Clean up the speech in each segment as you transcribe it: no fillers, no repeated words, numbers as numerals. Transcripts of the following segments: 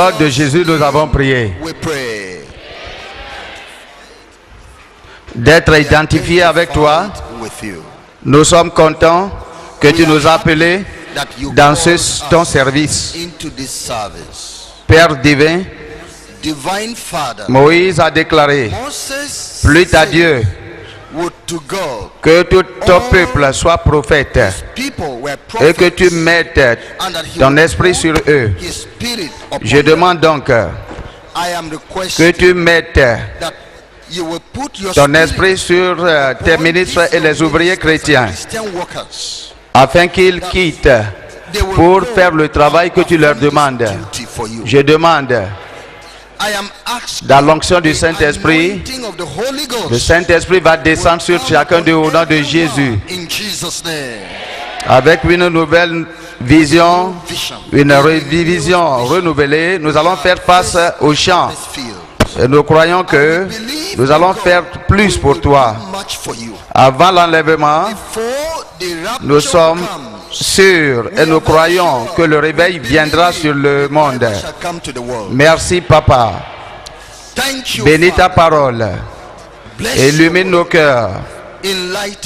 nom de Jésus, nous avons prié. D'être identifiés avec toi, nous sommes contents que tu nous as appelés dans ton service. Père divin, Moïse a déclaré, plût à Dieu que tout ton peuple soit prophète et que tu mettes ton esprit sur eux. Je demande donc que tu mettes ton esprit sur tes ministres et les ouvriers chrétiens afin qu'ils quittent pour faire le travail que tu leur demandes. Je demande dans l'onction du Saint-Esprit, le Saint-Esprit va descendre sur chacun d'eux au nom de Jésus. Avec une nouvelle vision, une vision renouvelée, nous allons faire face au champ. Et nous croyons que nous allons faire plus pour toi. Avant l'enlèvement, nous sommes sûrs et nous croyons que le réveil viendra sur le monde. Merci Papa. Bénis ta parole. Illumine nos cœurs.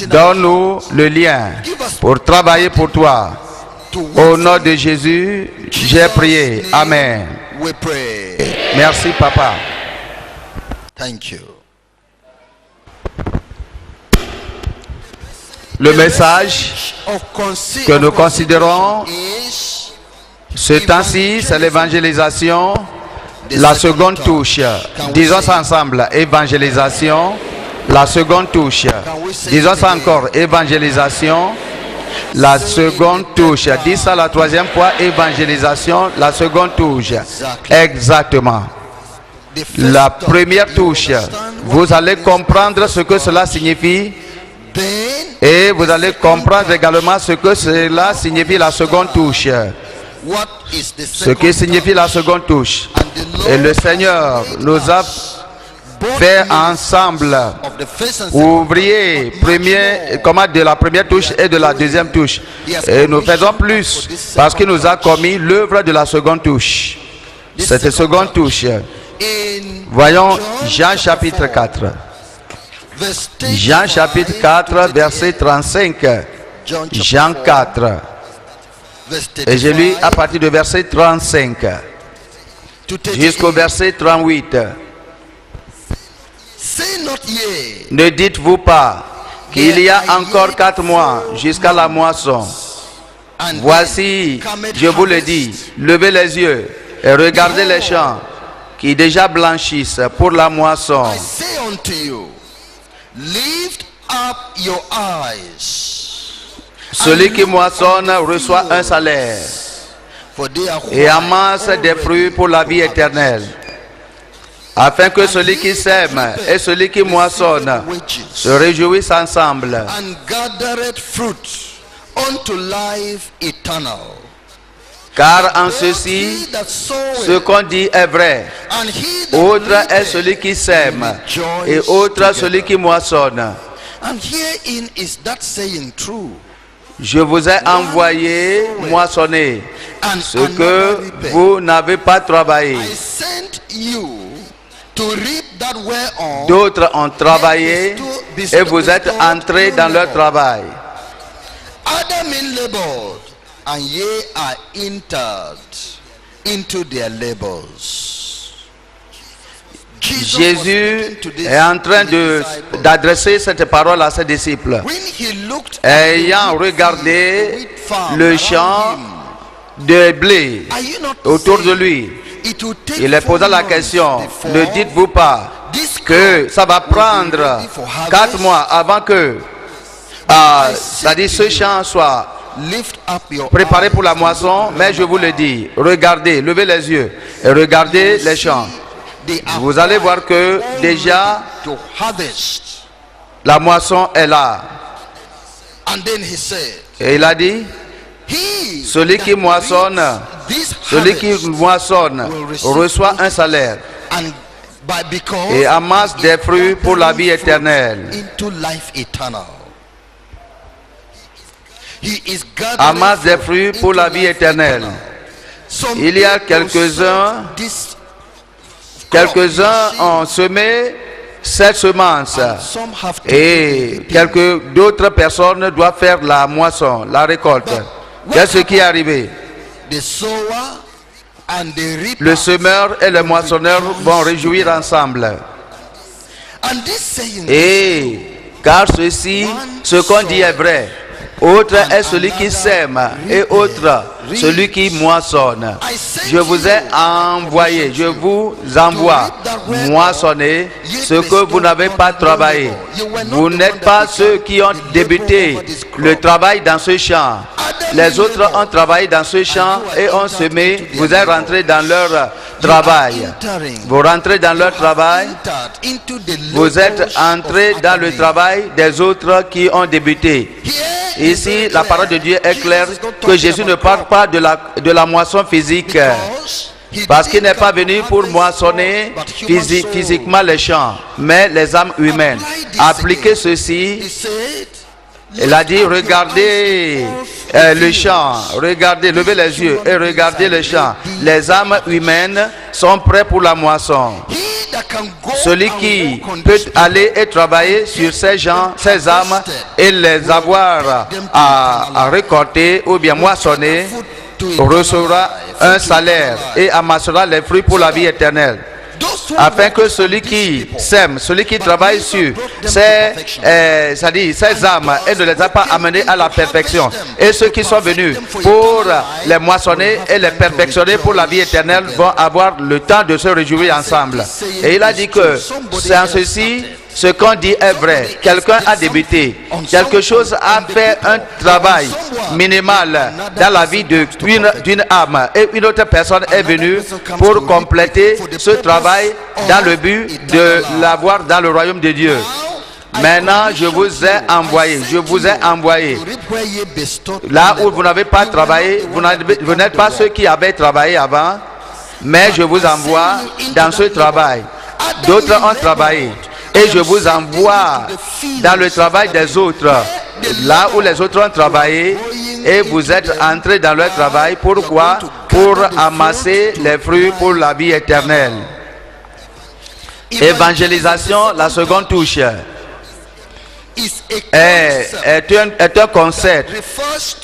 Donne-nous le lien pour travailler pour toi. Au nom de Jésus, j'ai prié. Amen. Merci Papa. Le message que nous considérons ce temps-ci, c'est l'évangélisation, la seconde touche. Disons ça ensemble, évangélisation, la seconde touche. Disons ça encore, évangélisation, la seconde touche. Dis ça la troisième fois, évangélisation, la seconde touche. Exactement. La première touche, vous allez comprendre ce que cela signifie. Et vous allez comprendre également ce que cela signifie la seconde touche. Ce qui signifie la seconde touche. Et le Seigneur nous a fait ensemble ouvrier comment de la première touche et de la deuxième touche. Et nous faisons plus parce qu'il nous a commis l'œuvre de la seconde touche. Cette seconde touche. Voyons Jean chapitre 4. Jean chapitre 4, verset 35. Jean 4. Et je lis à partir du verset 35 jusqu'au verset 38. Ne dites-vous pas qu'il y a encore 4 mois jusqu'à la moisson? Voici, je vous le dis, levez les yeux et regardez les champs qui déjà blanchissent pour la moisson. Lift up your eyes. Celui qui moissonne reçoit un salaire et amasse des fruits pour la vie éternelle, afin que celui qui sème et celui qui moissonne se réjouissent ensemble. And gathered fruit unto life eternal. Car en ceci, ce qu'on dit est vrai. Autre est celui qui sème, et autre celui qui moissonne. Je vous ai envoyé moissonner ce que vous n'avez pas travaillé. D'autres ont travaillé et vous êtes entrés dans leur travail. And ye are entered into their labors. Jésus est en train d'adresser cette parole à ses disciples. Ayant regardé le champ de blé autour de lui, il leur posa la question, ne dites-vous pas que ça va prendre 4 mois avant que c'est-à-dire ce champ soit préparé pour la moisson? Mais je vous le dis, regardez, levez les yeux et regardez les champs. Vous allez voir que déjà la moisson est là. Et il a dit, celui qui moissonne reçoit un salaire et amasse des fruits pour la vie éternelle. Amasse des fruits pour la vie éternelle. Il y a quelques-uns ont semé cette semence et d'autres personnes doivent faire la moisson, la récolte. Qu'est-ce qui est arrivé? Le semeur et le moissonneur vont réjouir ensemble. Et car ceci, ce qu'on dit est vrai. Autre est celui qui sème et autre celui qui moissonne. Je vous ai envoyé, je vous envoie moissonner ce que vous n'avez pas travaillé. Vous n'êtes pas ceux qui ont débuté le travail dans ce champ. Les autres ont travaillé dans ce champ et ont semé. Vous êtes rentrés dans leur travail. Vous rentrez dans leur travail. Vous êtes entrés dans le travail des autres qui ont débuté. Ici, la parole de Dieu est claire que Jésus ne parle pas de la moisson physique. Parce qu'il n'est pas venu pour moissonner physiquement les champs, mais les âmes humaines. Appliquez ceci. Il a dit, regardez le champ, regardez, levez les yeux et regardez le champ. Les âmes humaines sont prêtes pour la moisson. Celui qui peut aller et travailler sur ces gens, ces âmes et les avoir à récolter ou bien moissonner, recevra un salaire et amassera les fruits pour la vie éternelle. Afin que celui qui sème, celui qui travaille sur ces âmes et ne les a pas amenés à la perfection, et ceux qui sont venus pour les moissonner et les perfectionner pour la vie éternelle vont avoir le temps de se réjouir ensemble. Et il a dit que c'est en ceci, ce qu'on dit est vrai. Quelqu'un a débuté, quelque chose a fait un travail minimal dans la vie d'une âme et une autre personne est venue pour compléter ce travail dans le but de l'avoir dans le royaume de Dieu. Maintenant, je vous ai envoyé. Là où vous n'avez pas travaillé, vous n'êtes pas ceux qui avaient travaillé avant, mais je vous envoie dans ce travail. D'autres ont travaillé. Et je vous envoie dans le travail des autres, là où les autres ont travaillé, et vous êtes entrés dans leur travail. Pourquoi? Pour amasser les fruits pour la vie éternelle. Évangélisation, la seconde touche, est un concept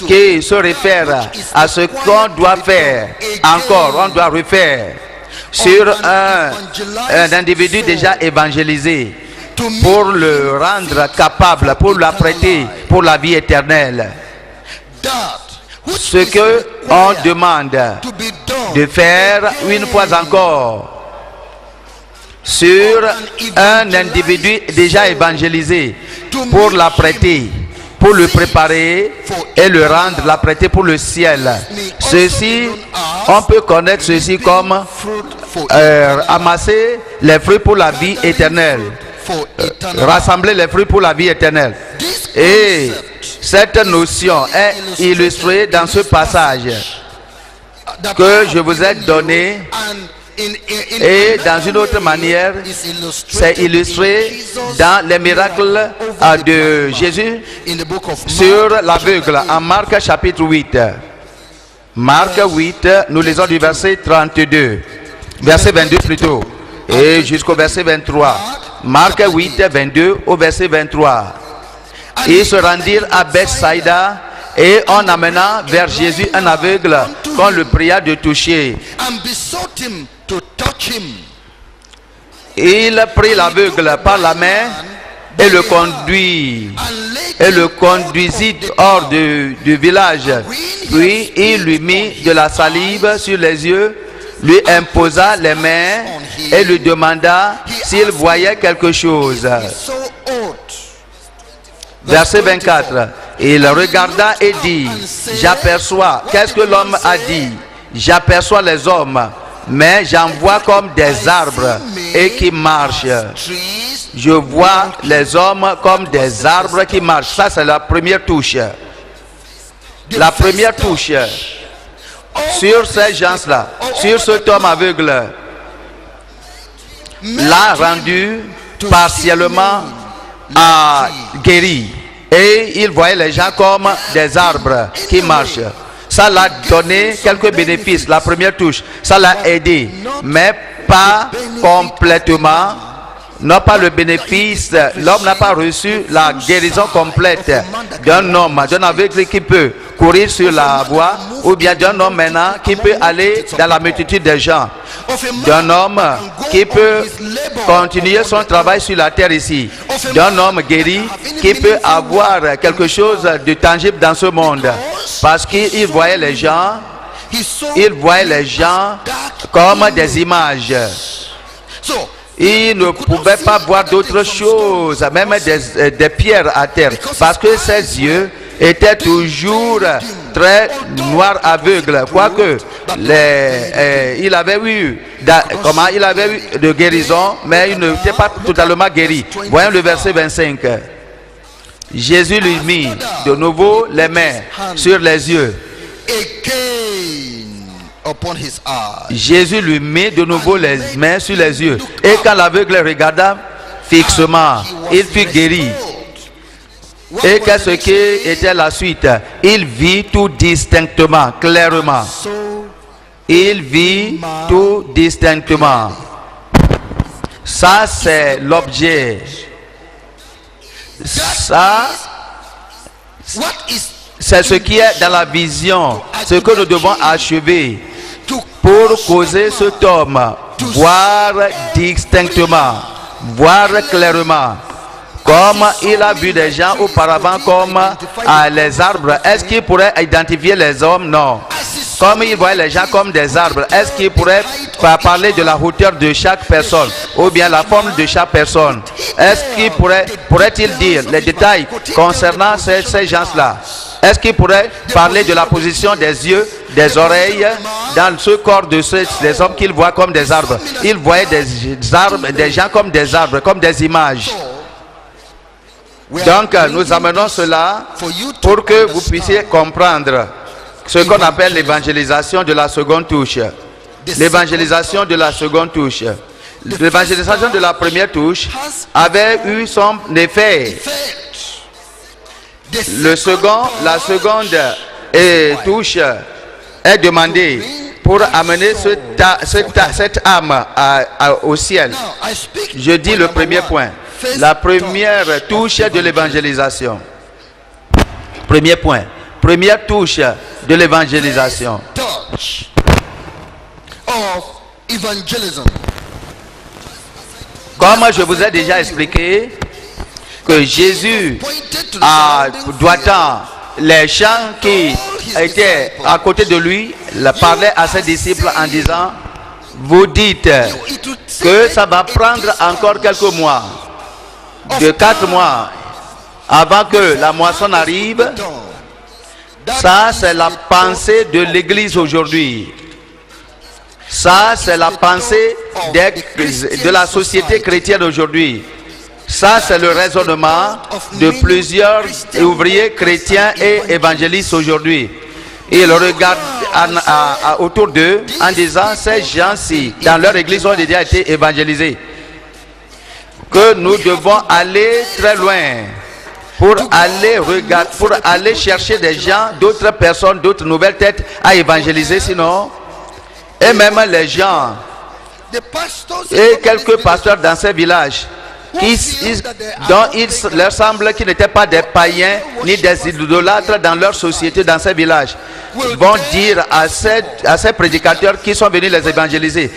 qui se réfère à ce qu'on doit faire. Encore, on doit refaire sur un individu déjà évangélisé pour le rendre capable, pour l'apprêter pour la vie éternelle. Ce que on demande de faire une fois encore sur un individu déjà évangélisé pour l'apprêter, pour le préparer et le rendre, l'apprêter pour le ciel. Ceci, on peut connaître ceci comme amasser les fruits pour la vie éternelle, rassembler les fruits pour la vie éternelle. Et cette notion est illustrée dans ce passage que je vous ai donné. Et dans une autre manière, c'est illustré dans les miracles de Jésus sur l'aveugle en Marc chapitre 8. Marc 8, nous lisons du verset 32, verset 22 plutôt, et jusqu'au verset 23. Marc 8, 22 au verset 23. Ils se rendirent à Bethsaïda et on amena vers Jésus un aveugle qu'on le pria de toucher. Il prit l'aveugle par la main et le conduisit hors du village. Puis il lui mit de la salive sur les yeux, lui imposa les mains et lui demanda s'il voyait quelque chose. Verset 24. Il regarda et dit, j'aperçois. Qu'est-ce que l'homme a dit? J'aperçois les hommes, mais j'en vois comme des arbres et qui marchent. Je vois les hommes comme des arbres qui marchent. Ça, c'est la première touche. La première touche sur ces gens-là, sur cet homme aveugle, l'a rendu partiellement guéri. Et il voyait les gens comme des arbres qui marchent. Ça l'a donné quelques bénéfices. La première touche, ça l'a aidé, mais pas complètement. Non pas le bénéfice. L'homme n'a pas reçu la guérison complète d'un homme, d'un aveugle qui peut courir sur la voie, ou bien d'un homme maintenant qui peut aller dans la multitude des gens, d'un homme qui peut continuer son travail sur la terre ici, d'un homme guéri qui peut avoir quelque chose de tangible dans ce monde, parce qu'il voyait les gens, comme des images. Il ne pouvait pas voir d'autres choses, même des pierres à terre, parce que ses yeux étaient toujours très noirs, aveugles. Quoique il avait eu de guérison, mais il n'était pas totalement guéri. Voyons le verset 25. Jésus lui mit de nouveau les mains sur les yeux. Jésus lui mit de nouveau les mains sur les yeux. Et quand l'aveugle regarda fixement, il fut guéri. Et qu'est-ce qui était la suite? Il vit tout distinctement, clairement. Il vit tout distinctement. Ça, c'est l'objet. Ça, c'est ce qui est dans la vision, ce que nous devons achever pour causer cet homme voir distinctement, voir clairement, comme il a vu des gens auparavant comme les arbres. Est-ce qu'il pourrait identifier les hommes? Non. Comme il voyait les gens comme des arbres, est-ce qu'il pourrait parler de la hauteur de chaque personne ou bien la forme de chaque personne? Est-ce qu'il pourrait-il dire les détails concernant ces gens-là? Est-ce qu'il pourrait parler de la position des yeux, des oreilles dans ce corps des hommes qu'il voit comme des arbres? Il voyait des gens comme des arbres, comme des images. Donc nous amenons cela pour que vous puissiez comprendre ce qu'on appelle l'évangélisation de la seconde touche. L'évangélisation de la seconde touche. L'évangélisation de la première touche avait eu son effet. La seconde touche est demandée pour amener cette âme au ciel. Je dis le premier point. La première touche de l'évangélisation. Premier point. Première touche de l'évangélisation. Comme je vous ai déjà expliqué, que Jésus doigtant les gens qui étaient à côté de lui, parlait à ses disciples en disant: vous dites que ça va prendre encore quelques mois, de 4 mois avant que la moisson arrive. Ça, c'est la pensée de l'Église aujourd'hui. Ça, c'est la pensée de la société chrétienne aujourd'hui. Ça, c'est le raisonnement de plusieurs ouvriers chrétiens et évangélistes aujourd'hui. Ils regardent autour d'eux en disant: ces gens-ci, dans leur église, ont déjà été évangélisés. Que nous devons aller très loin pour aller chercher des gens, d'autres personnes, d'autres nouvelles têtes à évangéliser. Sinon, et même les gens et quelques pasteurs dans ces villages dont il leur semble qu'ils n'étaient pas des païens ni des idolâtres dans leur société, dans ces villages, vont dire à ces prédicateurs qui sont venus les évangélistes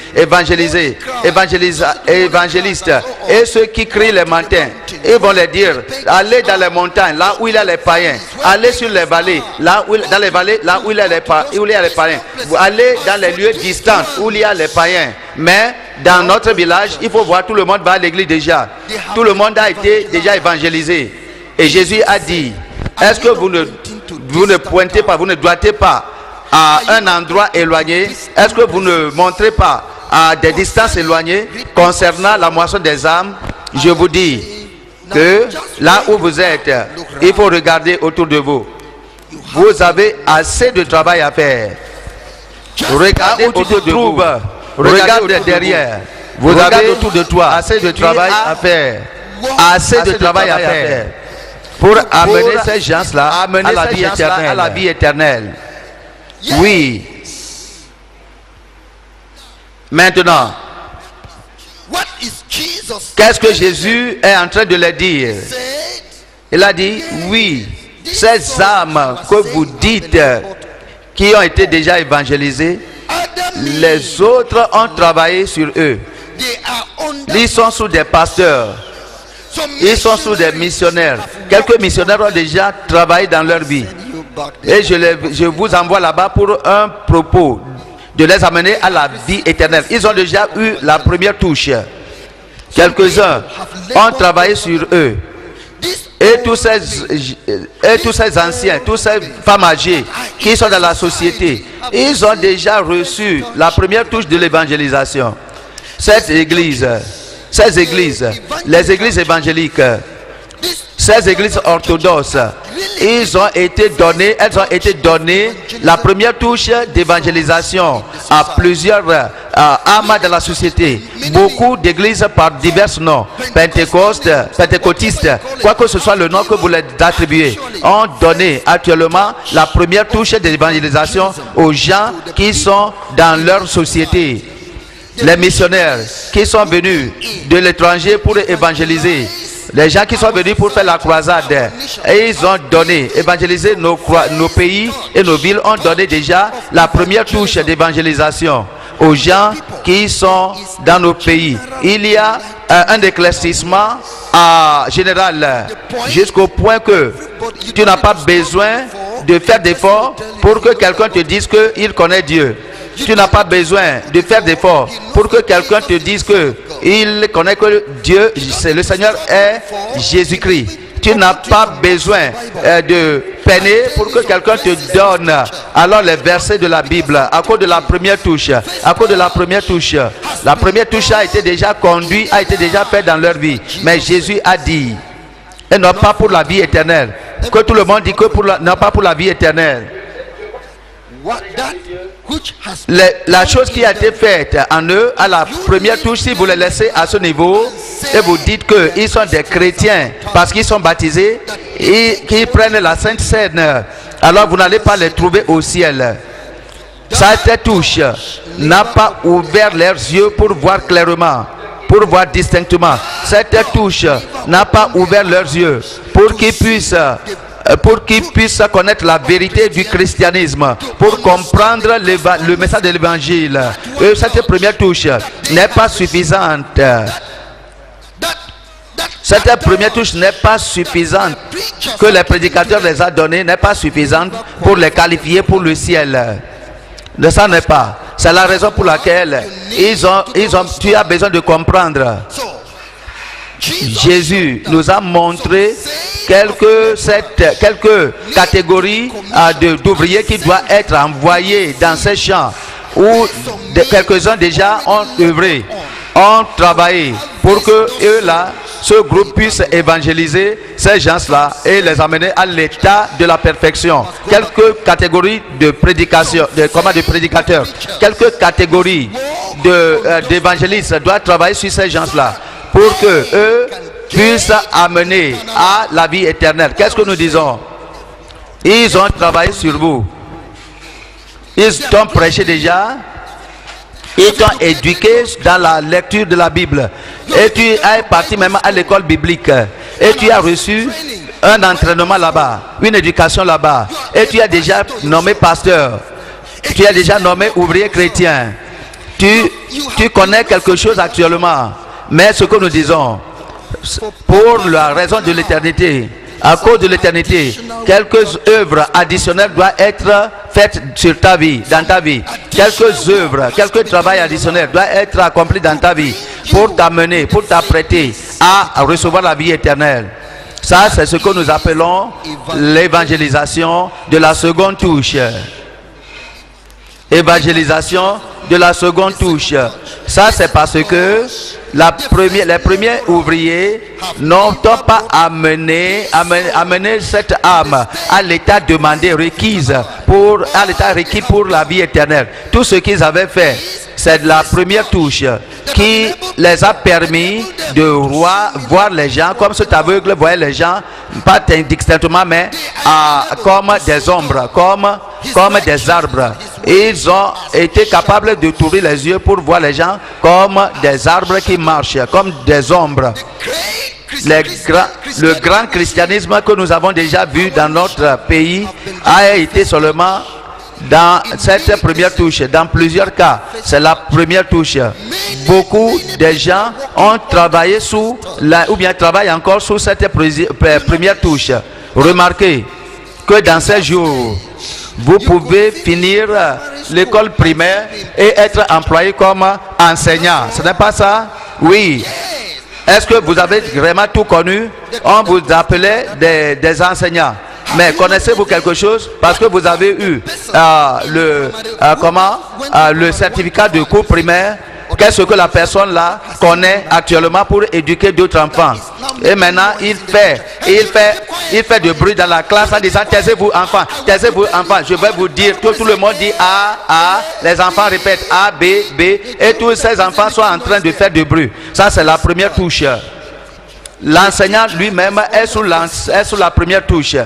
et ceux qui crient les matins, ils vont les dire: allez dans les montagnes, là où il y a les païens, allez sur les vallées, dans les vallées, là où il y a les païens, allez dans les lieux distants où il y a les païens. Mais dans notre village, il faut voir, tout le monde va à l'église déjà. Tout le monde a été déjà évangélisé. Et Jésus a dit: est-ce que vous ne pointez pas, vous ne doigtez pas à un endroit éloigné? Est-ce que vous ne montrez pas à des distances éloignées concernant la moisson des âmes? Je vous dis que là où vous êtes, il faut regarder autour de vous. Vous avez assez de travail à faire. Regardez où tu te trouves. Regarde derrière. Vous avez autour de toi assez de travail à faire. Assez de travail à faire pour amener ces gens-là à la vie éternelle. Oui. Maintenant, what is Jesus qu'est-ce que Jésus est en train de leur dire? said? Il a dit, oui, ces âmes que vous dites qui ont été déjà évangélisées, les autres ont travaillé sur eux. They are under. Ils sont sous des pasteurs, ils sont sous des missionnaires. Quelques missionnaires ont déjà travaillé dans leur vie. Et je vous envoie là-bas pour un propos, de les amener à la vie éternelle. Ils ont déjà eu la première touche. Quelques-uns ont travaillé sur eux. Et tous ces anciens, tous ces femmes âgées qui sont dans la société, ils ont déjà reçu la première touche de l'évangélisation. Ces églises, les églises évangéliques, ces églises orthodoxes, elles ont été données la première touche d'évangélisation à plusieurs âmes de la société. Beaucoup d'églises par divers noms, pentecôtistes, quoi que ce soit le nom que vous les attribuez, ont donné actuellement la première touche d'évangélisation aux gens qui sont dans leur société. Les missionnaires qui sont venus de l'étranger pour évangéliser, les gens qui sont venus pour faire la croisade, et ils ont donné, évangéliser nos pays et nos villes, ont donné déjà la première touche d'évangélisation aux gens qui sont dans nos pays. Il y a un éclaircissement général jusqu'au point que tu n'as pas besoin de faire d'efforts pour que quelqu'un te dise qu'il connaît Dieu. Tu n'as pas besoin de faire d'efforts pour que quelqu'un te dise qu'il connaît que Dieu, le Seigneur est Jésus-Christ. Tu n'as pas besoin de peiner pour que quelqu'un te donne alors les versets de la Bible à cause de la première touche. À cause de la première touche. La première touche a été déjà conduite, a été déjà faite dans leur vie. Mais Jésus a dit, et non pas pour la vie éternelle. Que tout le monde dit que non pas pour la vie éternelle. La chose qui a été faite en eux à la première touche, si vous les laissez à ce niveau et vous dites qu'ils sont des chrétiens parce qu'ils sont baptisés et qu'ils prennent la Sainte Seine, alors vous n'allez pas les trouver au ciel. Cette touche n'a pas ouvert leurs yeux pour voir clairement, pour voir distinctement. Cette touche n'a pas ouvert leurs yeux pour qu'ils puissent connaître la vérité du christianisme, pour comprendre le message de l'évangile. Et cette première touche n'est pas suffisante. Cette première touche n'est pas suffisante que les prédicateurs les a donnés, n'est pas suffisante pour les qualifier pour le ciel. De ça n'est pas. C'est la raison pour laquelle tu as besoin de comprendre. Jésus nous a montré quelques catégories d'ouvriers qui doivent être envoyés dans ces champs où quelques-uns déjà ont œuvré, ont travaillé pour que eux-là, ce groupe puisse évangéliser ces gens-là et les amener à l'état de la perfection. Quelques catégories de prédication, de prédicateurs, quelques catégories d'évangélistes doivent travailler sur ces gens-là pour que eux puissent amener à la vie éternelle. Qu'est-ce que nous disons? Ils ont travaillé sur vous. Ils t'ont prêché déjà. Ils t'ont éduqué dans la lecture de la Bible. Et tu es parti même à l'école biblique. Et tu as reçu un entraînement là-bas, une éducation là-bas. Et tu es déjà nommé pasteur. Tu es déjà nommé ouvrier chrétien. Tu connais quelque chose actuellement. Mais ce que nous disons, pour la raison de l'éternité, à cause de l'éternité, quelques œuvres additionnelles doivent être faites sur ta vie, dans ta vie. Quelques œuvres, quelques travail additionnels doivent être accomplis dans ta vie pour t'amener, pour t'apprêter à recevoir la vie éternelle. Ça, c'est ce que nous appelons l'évangélisation de la seconde touche. Évangélisation de la seconde touche. Ça, c'est parce que les premiers ouvriers n'ont pas amené cette âme à l'état demandé, à l'état requis pour la vie éternelle. Tout ce qu'ils avaient fait, c'est la première touche qui les a permis de voir les gens comme cet aveugle voyait les gens, pas distinctement, mais comme des ombres, comme des arbres. Ils ont été capables de tourner les yeux pour voir les gens comme des arbres qui marchent, comme des ombres. Le grand christianisme que nous avons déjà vu dans notre pays a été seulement dans cette première touche. Dans plusieurs cas, c'est la première touche. Beaucoup de gens ont travaillé ou bien travaillent encore sous cette première touche. Remarquez que dans ces jours, vous pouvez finir l'école primaire et être employé comme enseignant. Ce n'est pas ça? Oui. Est-ce que vous avez vraiment tout connu? On vous appelait des enseignants. Mais connaissez-vous quelque chose? Parce que vous avez eu le certificat de cours primaire. Qu'est-ce que la personne là connaît actuellement pour éduquer d'autres enfants? Et maintenant il fait du bruit dans la classe en disant taisez-vous enfants, taisez-vous enfants. Je vais vous dire, tout le monde dit A, les enfants répètent A, B, B, et tous ces enfants sont en train de faire du bruit. Ça c'est la première touche. L'enseignant lui-même est sous la première touche.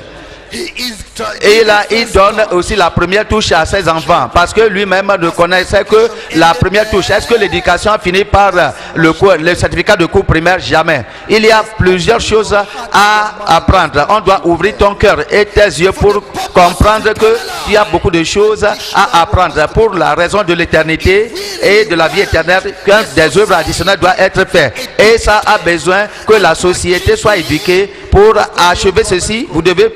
Et là, il donne aussi la première touche à ses enfants parce que lui-même ne connaissait que la première touche. Est-ce que l'éducation a fini par le certificat de cours primaire? Jamais. Il y a plusieurs choses à apprendre. On doit ouvrir ton cœur et tes yeux pour comprendre que il y a beaucoup de choses à apprendre pour la raison de l'éternité et de la vie éternelle, que des œuvres additionnelles doivent être faites. Et ça a besoin que la société soit éduquée. Pour achever ceci, vous devez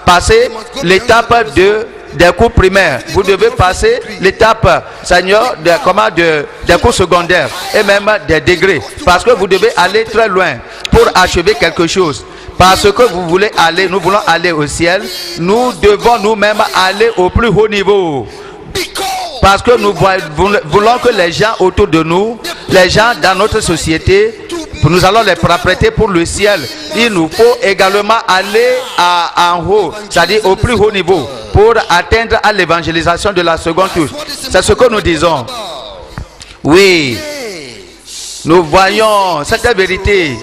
passer l'étape des cours primaires. Vous devez passer l'étape, Seigneur, des cours secondaires et même des degrés. Parce que vous devez aller très loin pour achever quelque chose. Parce que nous voulons aller au ciel, nous devons nous-mêmes aller au plus haut niveau. Parce que nous voulons que les gens autour de nous, les gens dans notre société, nous allons les préparer pour le ciel. Il nous faut également aller en haut, c'est-à-dire au plus haut niveau, pour atteindre à l'évangélisation de la seconde touche. C'est ce que nous disons. Oui, nous voyons cette vérité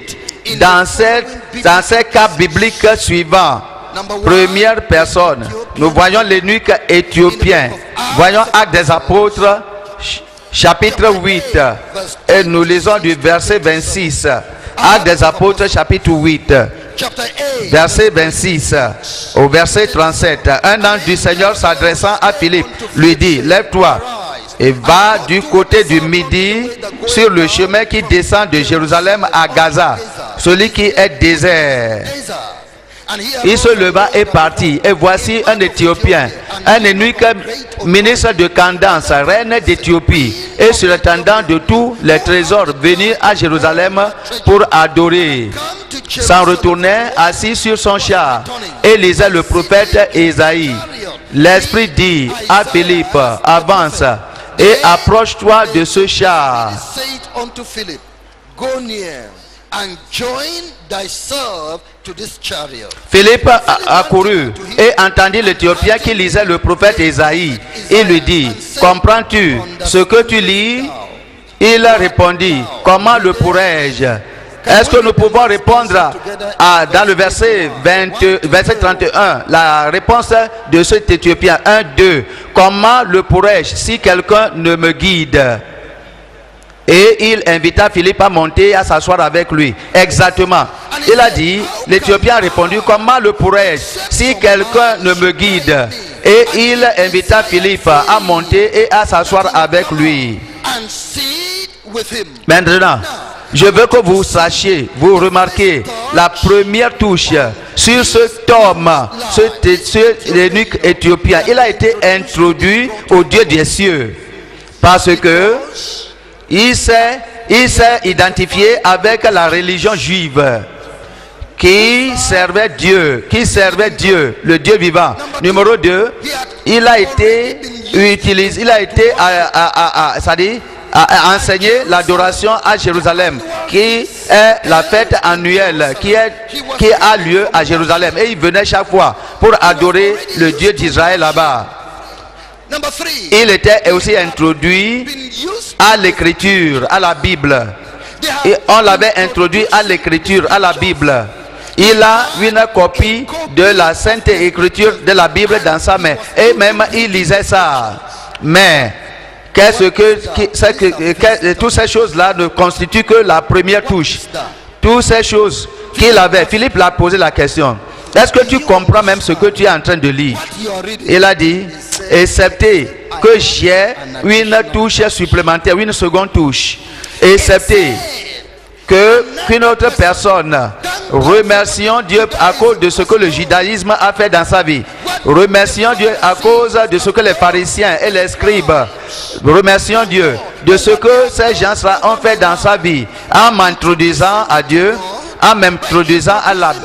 dans ces cas bibliques suivants. Première personne, nous voyons l'eunuque éthiopien. Voyons Actes des Apôtres, chapitre 8, et nous lisons du verset 26. Actes des Apôtres, chapitre 8, verset 26 au verset 37. Un ange du Seigneur s'adressant à Philippe lui dit: lève-toi et va du côté du midi sur le chemin qui descend de Jérusalem à Gaza, celui qui est désert. Il se leva et partit, et voici un Éthiopien, un eunuque, ministre de Candace, reine d'Éthiopie, et surintendant de tous les trésors, venu à Jérusalem pour adorer. S'en retournait assis sur son char et lisait le prophète Ésaïe. L'Esprit dit à Philippe: avance et approche-toi de ce char. Philippe accourut et entendit l'Éthiopien qui lisait le prophète Ésaïe. Il lui dit: comprends-tu ce que tu lis? Il répondit: comment le pourrais-je? Est-ce que nous pouvons répondre dans le verset 31, la réponse de cet Éthiopien? 1, 2. Comment le pourrais-je si quelqu'un ne me guide? Et il invita Philippe à monter et à s'asseoir avec lui. Exactement. Il a dit, l'Éthiopien a répondu: comment le pourrais-je si quelqu'un ne me guide? Et il invita Philippe à monter et à s'asseoir avec lui. Maintenant, je veux que vous sachiez, vous remarquez la première touche sur cet homme, cet eunuque éthiopien. Il a été introduit au Dieu des cieux parce que il s'est identifié avec la religion juive qui servait Dieu, le Dieu vivant. Numéro 2, il a été il a été à enseigner l'adoration à Jérusalem, qui est la fête annuelle qui a lieu à Jérusalem. Et il venait chaque fois pour adorer le Dieu d'Israël là-bas. Il était aussi introduit à l'écriture, à la Bible. Et on l'avait introduit à l'écriture, à la Bible. Il a une copie de la Sainte Écriture de la Bible dans sa main. Et même il lisait ça. Mais toutes ces choses-là ne constituent que la première touche. Toutes ces choses qu'il avait. Philippe l'a posé la question. Est-ce que tu comprends même ce que tu es en train de lire? Il a dit, excepté que j'ai une touche supplémentaire, une seconde touche. Excepté qu'une autre personne, remercions Dieu à cause de ce que le judaïsme a fait dans sa vie. Remercions Dieu à cause de ce que les pharisiens et les scribes, remercions Dieu de ce que ces gens-là ont fait dans sa vie, en m'introduisant à Dieu, en m'introduisant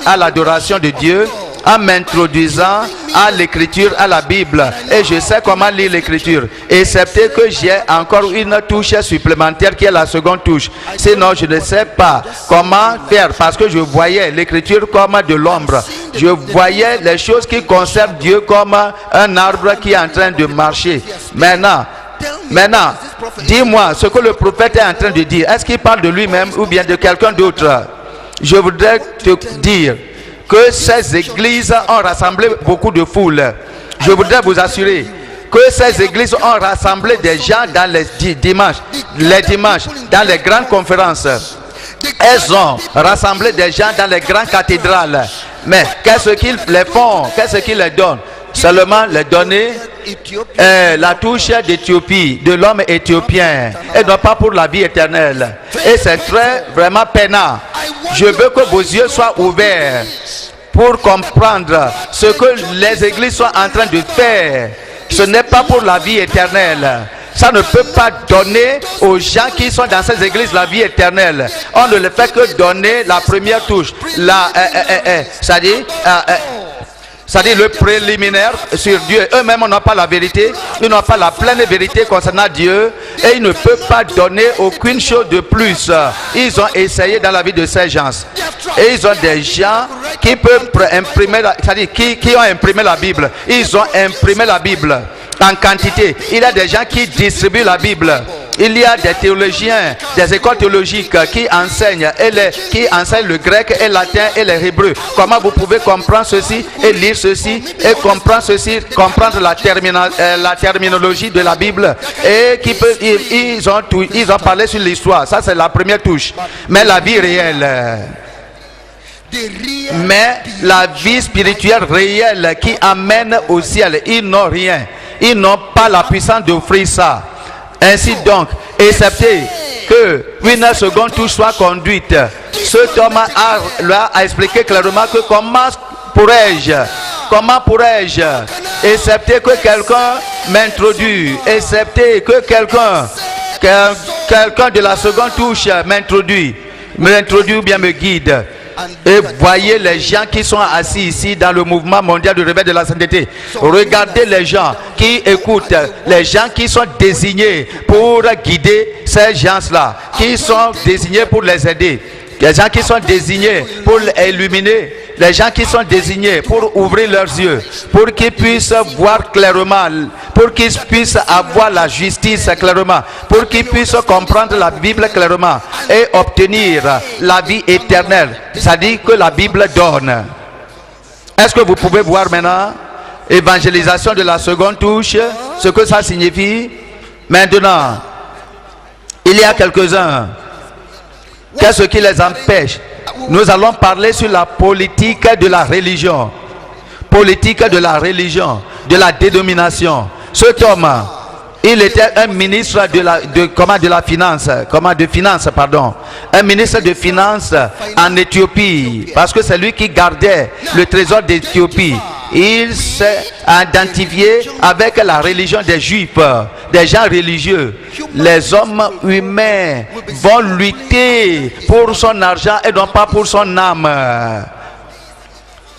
à l'adoration de Dieu, en m'introduisant à l'écriture, à la Bible. Et je sais comment lire l'écriture. Excepté que j'ai encore une touche supplémentaire qui est la seconde touche. Sinon, je ne sais pas comment faire, parce que je voyais l'écriture comme de l'ombre. Je voyais les choses qui concernent Dieu comme un arbre qui est en train de marcher. Maintenant, dis-moi ce que le prophète est en train de dire. Est-ce qu'il parle de lui-même ou bien de quelqu'un d'autre? Je voudrais te dire que ces églises ont rassemblé beaucoup de foules. Je voudrais vous assurer que ces églises ont rassemblé des gens dans les dimanches, dans les grandes conférences. Elles ont rassemblé des gens dans les grandes cathédrales. Mais qu'est-ce qu'ils les font? Qu'est-ce qu'ils les donnent? Seulement les donner la touche d'Éthiopie, de l'homme éthiopien, et non pas pour la vie éternelle. Et c'est vraiment peinant. Je veux que vos yeux soient ouverts pour comprendre ce que les églises sont en train de faire. Ce n'est pas pour la vie éternelle. Ça ne peut pas donner aux gens qui sont dans ces églises la vie éternelle. On ne le fait que donner la première touche. C'est-à-dire le préliminaire sur Dieu. Eux-mêmes n'ont pas la vérité. Ils n'ont pas la pleine vérité concernant Dieu. Et ils ne peuvent pas donner aucune chose de plus. Ils ont essayé dans la vie de ces gens. Et ils ont des gens qui peuvent imprimer, c'est-à-dire qui ont imprimé la Bible. Ils ont imprimé la Bible en quantité. Il y a des gens qui distribuent la Bible. Il y a des théologiens, des écoles théologiques qui enseignent le grec et le latin et les hébreux. Comment vous pouvez comprendre ceci et lire ceci et comprendre ceci, comprendre la terminologie de la Bible. Et ils ont parlé sur l'histoire. Ça, c'est la première touche. Mais la vie réelle. Mais la vie spirituelle réelle qui amène au ciel, ils n'ont rien. Ils n'ont pas la puissance d'offrir ça. Ainsi donc, excepté que une seconde touche soit conduite, cet homme a expliqué clairement que comment pourrais-je, excepté que quelqu'un m'introduit, excepté que quelqu'un de la seconde touche m'introduit ou bien me guide. Et voyez les gens qui sont assis ici dans le mouvement mondial de réveil de la sainteté. Regardez les gens qui écoutent, les gens qui sont désignés pour guider ces gens-là, qui sont désignés pour les aider, les gens qui sont désignés pour illuminer, les gens qui sont désignés pour ouvrir leurs yeux, pour qu'ils puissent voir clairement, pour qu'ils puissent avoir la justice clairement, pour qu'ils puissent comprendre la Bible clairement et obtenir la vie éternelle. Ça dit que la Bible donne. Est-ce que vous pouvez voir maintenant évangélisation de la seconde touche, ce que ça signifie? Maintenant, il y a quelques-uns. Qu'est-ce qui les empêche? Nous allons parler sur la politique de la religion. Politique de la religion, de la dénomination. Cet homme, il était un ministre de finance, un ministre de finances en Éthiopie, parce que c'est lui qui gardait le trésor d'Éthiopie. Il s'est identifié avec la religion des Juifs, des gens religieux. Les hommes humains vont lutter pour son argent et non pas pour son âme.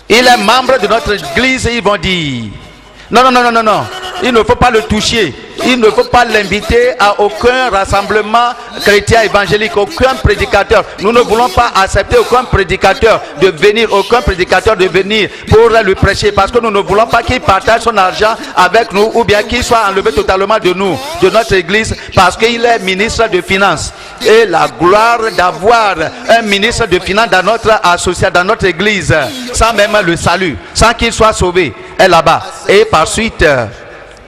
Il est membre de notre église et ils vont dire non, il ne faut pas le toucher. Il ne faut pas l'inviter à aucun rassemblement chrétien évangélique, aucun prédicateur. Nous ne voulons pas accepter aucun prédicateur de venir pour lui prêcher, parce que nous ne voulons pas qu'il partage son argent avec nous ou bien qu'il soit enlevé totalement de nous, de notre église, parce qu'il est ministre de finances. Et la gloire d'avoir un ministre de finances dans notre association, dans notre église, sans même le salut, sans qu'il soit sauvé, est là-bas. Et par suite,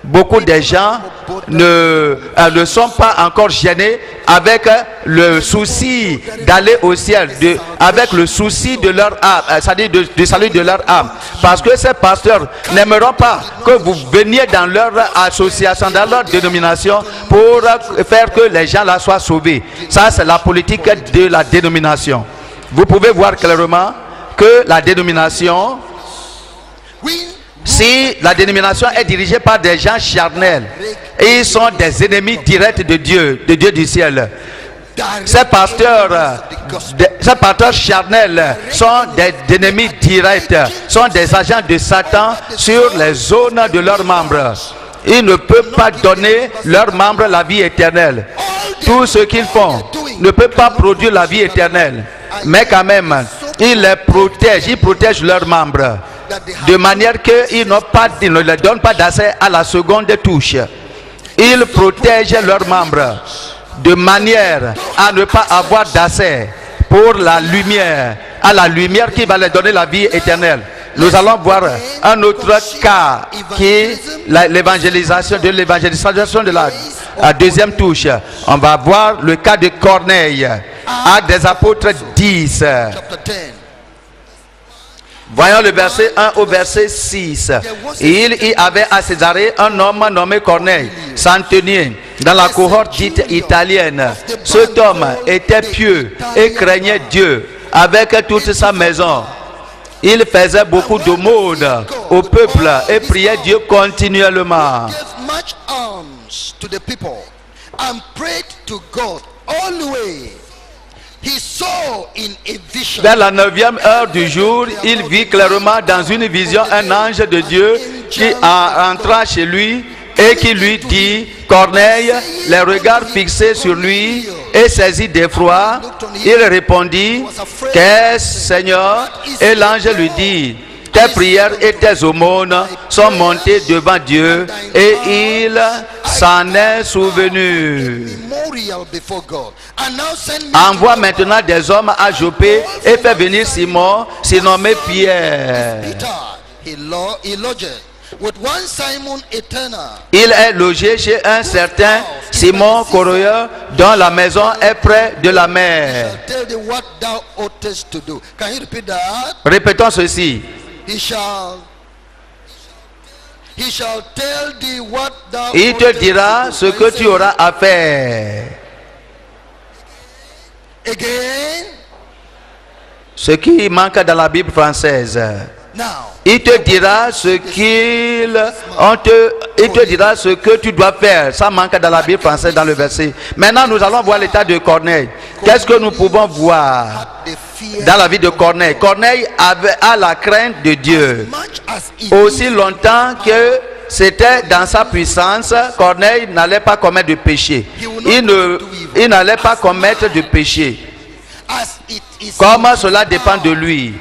beaucoup de gens ne sont pas encore gênés avec le souci d'aller au ciel, avec le souci de leur âme, c'est-à-dire du salut de leur âme. Parce que ces pasteurs n'aimeront pas que vous veniez dans leur association, dans leur dénomination, pour faire que les gens là soient sauvés. Ça, c'est la politique de la dénomination. Vous pouvez voir clairement que la dénomination, si la dénomination est dirigée par des gens charnels, et ils sont des ennemis directs de Dieu du ciel. Ces pasteurs charnels sont des ennemis directs, sont des agents de Satan sur les zones de leurs membres. Ils ne peuvent pas donner leurs membres la vie éternelle. Tout ce qu'ils font ne peut pas produire la vie éternelle. Mais quand même, ils les protègent, ils protègent leurs membres, de manière qu'ils ne leur donnent pas d'accès à la seconde touche. Ils protègent leurs membres de manière à ne pas avoir d'accès pour la lumière, à la lumière qui va leur donner la vie éternelle. Nous allons voir un autre cas qui est l'évangélisation de la deuxième touche. On va voir le cas de Corneille, Actes des Apôtres 10. Voyons le verset 1 au verset 6. Il y avait à Césarée un homme nommé Corneille, centenier, dans la cohorte dite italienne. Cet homme était pieux et craignait Dieu avec toute sa maison. Il faisait beaucoup d'aumônes au peuple et priait Dieu continuellement. Vers la 9e heure du jour, il vit clairement dans une vision un ange de Dieu qui entra chez lui et qui lui dit: Corneille, les regards fixés sur lui et saisi d'effroi, il répondit: Qu'est-ce, Seigneur? Et l'ange lui dit: tes prières et tes aumônes sont montées devant Dieu et il s'en est souvenu. Envoie maintenant des hommes à Joppé et fais venir Simon, surnommé Pierre. Il est logé chez un certain Simon Corroyeur dont la maison est près de la mer. Répétons ceci. Il te dira ce que tu auras à faire. Ce qui manque dans la Bible française. Il te dira ce que tu dois faire. Ça manque dans la Bible française dans le verset. Maintenant, nous allons voir l'état de Corneille. Qu'est-ce que nous pouvons voir dans la vie de Corneille? Corneille a la crainte de Dieu. Aussi longtemps que c'était dans sa puissance, Corneille n'allait pas commettre de péché. Il n'allait pas commettre de péché. Comme cela dépend de lui.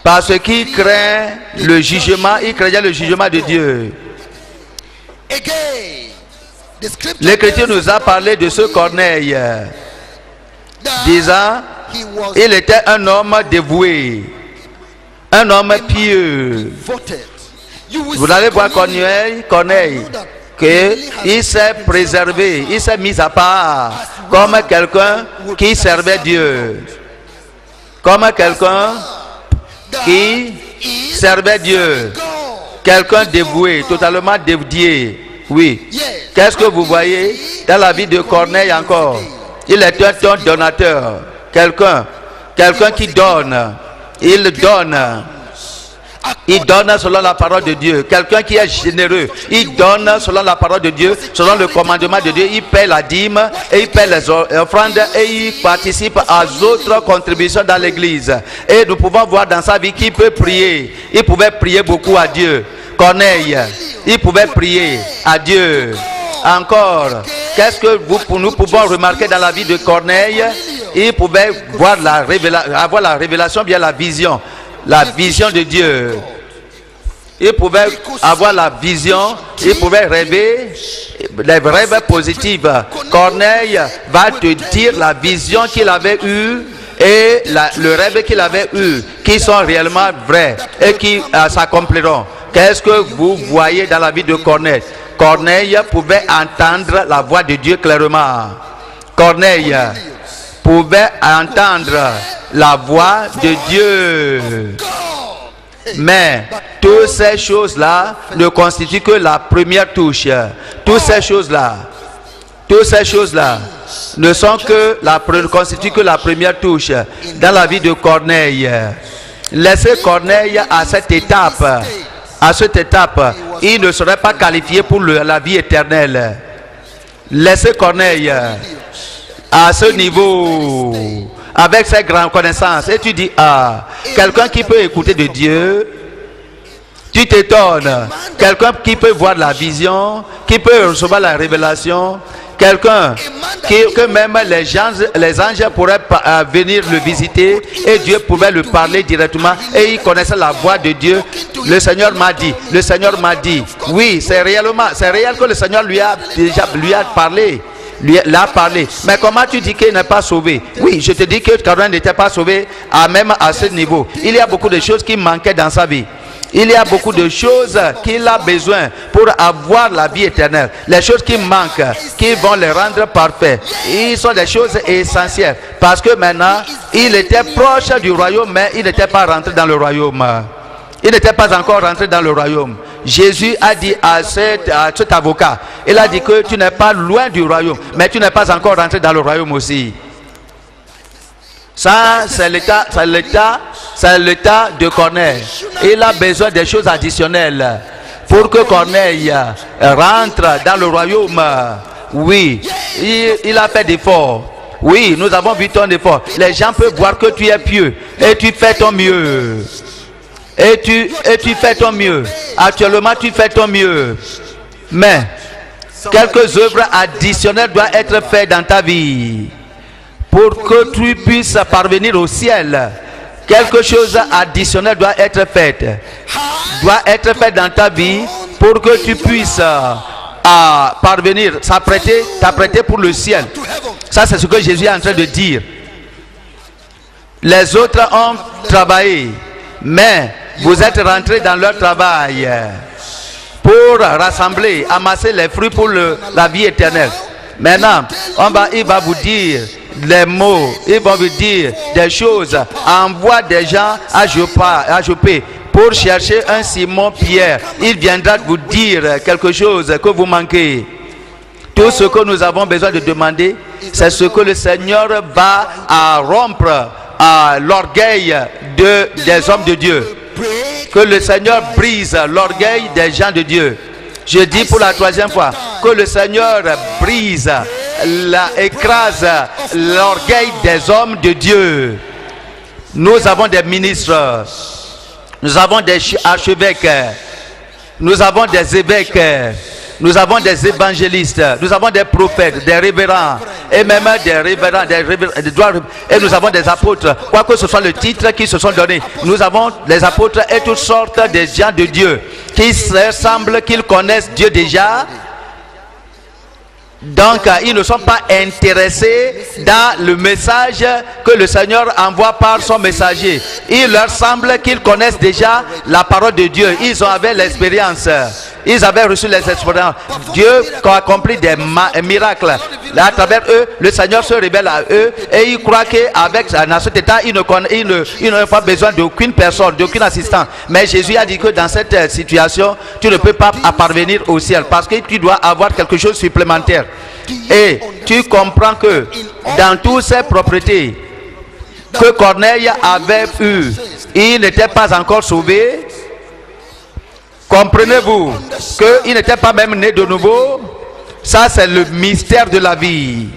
Parce qu'il craint le jugement, il craignait le jugement de Dieu. L'Écriture nous a parlé de ce Corneille, disant il était un homme dévoué, un homme pieux. Vous allez voir Corneille qu'il s'est préservé, il s'est mis à part comme quelqu'un qui servait Dieu, comme quelqu'un qui servait Dieu, quelqu'un dévoué, totalement dédié. Oui. Qu'est-ce que vous voyez dans la vie de Corneille encore? Il est un donateur, quelqu'un qui donne. Il donne selon la parole de Dieu. Quelqu'un qui est généreux. Il donne selon la parole de Dieu, selon le commandement de Dieu. Il paie la dîme et il paie les offrandes et il participe aux autres contributions dans l'église. Et nous pouvons voir dans sa vie qu'il peut prier. Il pouvait prier beaucoup à Dieu. Corneille, il pouvait prier à Dieu. Encore, qu'est-ce que nous pouvons remarquer dans la vie de Corneille? Il pouvait voir avoir la révélation, bien la vision de Dieu. Il pouvait avoir la vision, il pouvait rêver, des rêves positifs. Corneille va te dire la vision qu'il avait eue et le rêve qu'il avait eu, qui sont réellement vrais et qui s'accompliront. Qu'est-ce que vous voyez dans la vie de Corneille? Corneille pouvait entendre la voix de Dieu clairement. Corneille pouvait entendre la voix de Dieu. Mais toutes ces choses-là ne constituent que la première touche. Toutes ces choses-là ne sont que constituent que la première touche dans la vie de Corneille. Laissez Corneille à cette étape. À cette étape, il ne serait pas qualifié pour la vie éternelle. Laissez Corneille à ce niveau, avec ses grandes connaissances, et tu dis, quelqu'un qui peut écouter de Dieu, tu t'étonnes, quelqu'un qui peut voir la vision, qui peut recevoir la révélation, quelqu'un que même les anges pourraient venir le visiter et Dieu pouvait lui parler directement et il connaissait la voix de Dieu. Le Seigneur m'a dit, oui, c'est réel que le Seigneur lui a parlé. L'a parlé. Mais comment tu dis qu'il n'est pas sauvé? Oui, je te dis que Corneille n'était pas sauvé même à ce niveau. Il y a beaucoup de choses qui manquaient dans sa vie. Il y a beaucoup de choses qu'il a besoin pour avoir la vie éternelle. Les choses qui manquent, qui vont les rendre parfaits. Ils sont des choses essentielles. Parce que maintenant, il était proche du royaume, mais il n'était pas rentré dans le royaume. Il n'était pas encore rentré dans le royaume. Jésus a dit à cet avocat, il a dit que tu n'es pas loin du royaume, mais tu n'es pas encore rentré dans le royaume aussi. Ça, c'est l'état de Corneille. Il a besoin des choses additionnelles pour que Corneille rentre dans le royaume. Oui, il a fait d'efforts. Oui, nous avons vu ton effort. Les gens peuvent voir que tu es pieux et tu fais ton mieux. Et tu fais ton mieux. Actuellement, tu fais ton mieux. Mais quelques œuvres additionnelles doivent être faites dans ta vie pour que tu puisses parvenir au ciel. Quelque chose additionnel doit être fait. Doit être fait dans ta vie pour que tu puisses parvenir, t'apprêter pour le ciel. Ça, c'est ce que Jésus est en train de dire. Les autres ont travaillé, mais vous êtes rentrés dans leur travail pour rassembler, amasser les fruits pour la vie éternelle. Maintenant, il va vous dire les mots, il va vous dire des choses. Envoie des gens à Joppé pour chercher un Simon-Pierre. Il viendra vous dire quelque chose que vous manquez. Tout ce que nous avons besoin de demander, c'est ce que le Seigneur va rompre l'orgueil des hommes de Dieu. Que le Seigneur brise l'orgueil des gens de Dieu. Je dis pour la troisième fois, que le Seigneur brise, écrase l'orgueil des hommes de Dieu. Nous avons des ministres, nous avons des archevêques, nous avons des évêques, nous avons des évangélistes, nous avons des prophètes, des révérends, et même et nous avons des apôtres, quoi que ce soit le titre qui se sont donnés. Nous avons des apôtres et toutes sortes de gens de Dieu qui semblent qu'ils connaissent Dieu déjà. Donc, ils ne sont pas intéressés dans le message que le Seigneur envoie par son messager. Il leur semble qu'ils connaissent déjà la parole de Dieu. Ils avaient l'expérience. Ils avaient reçu les expériences. Dieu a accompli des miracles. À travers eux, le Seigneur se révèle à eux et ils croient qu'avec dans cet état, ils n'ont pas besoin d'aucune personne, d'aucun assistant. Mais Jésus a dit que dans cette situation, tu ne peux pas parvenir au ciel parce que tu dois avoir quelque chose de supplémentaire. Et tu comprends que dans toutes ces propriétés que Corneille avait eues, il n'était pas encore sauvé. Comprenez-vous qu'il n'était pas même né de nouveau? Ça, c'est le mystère de la vie.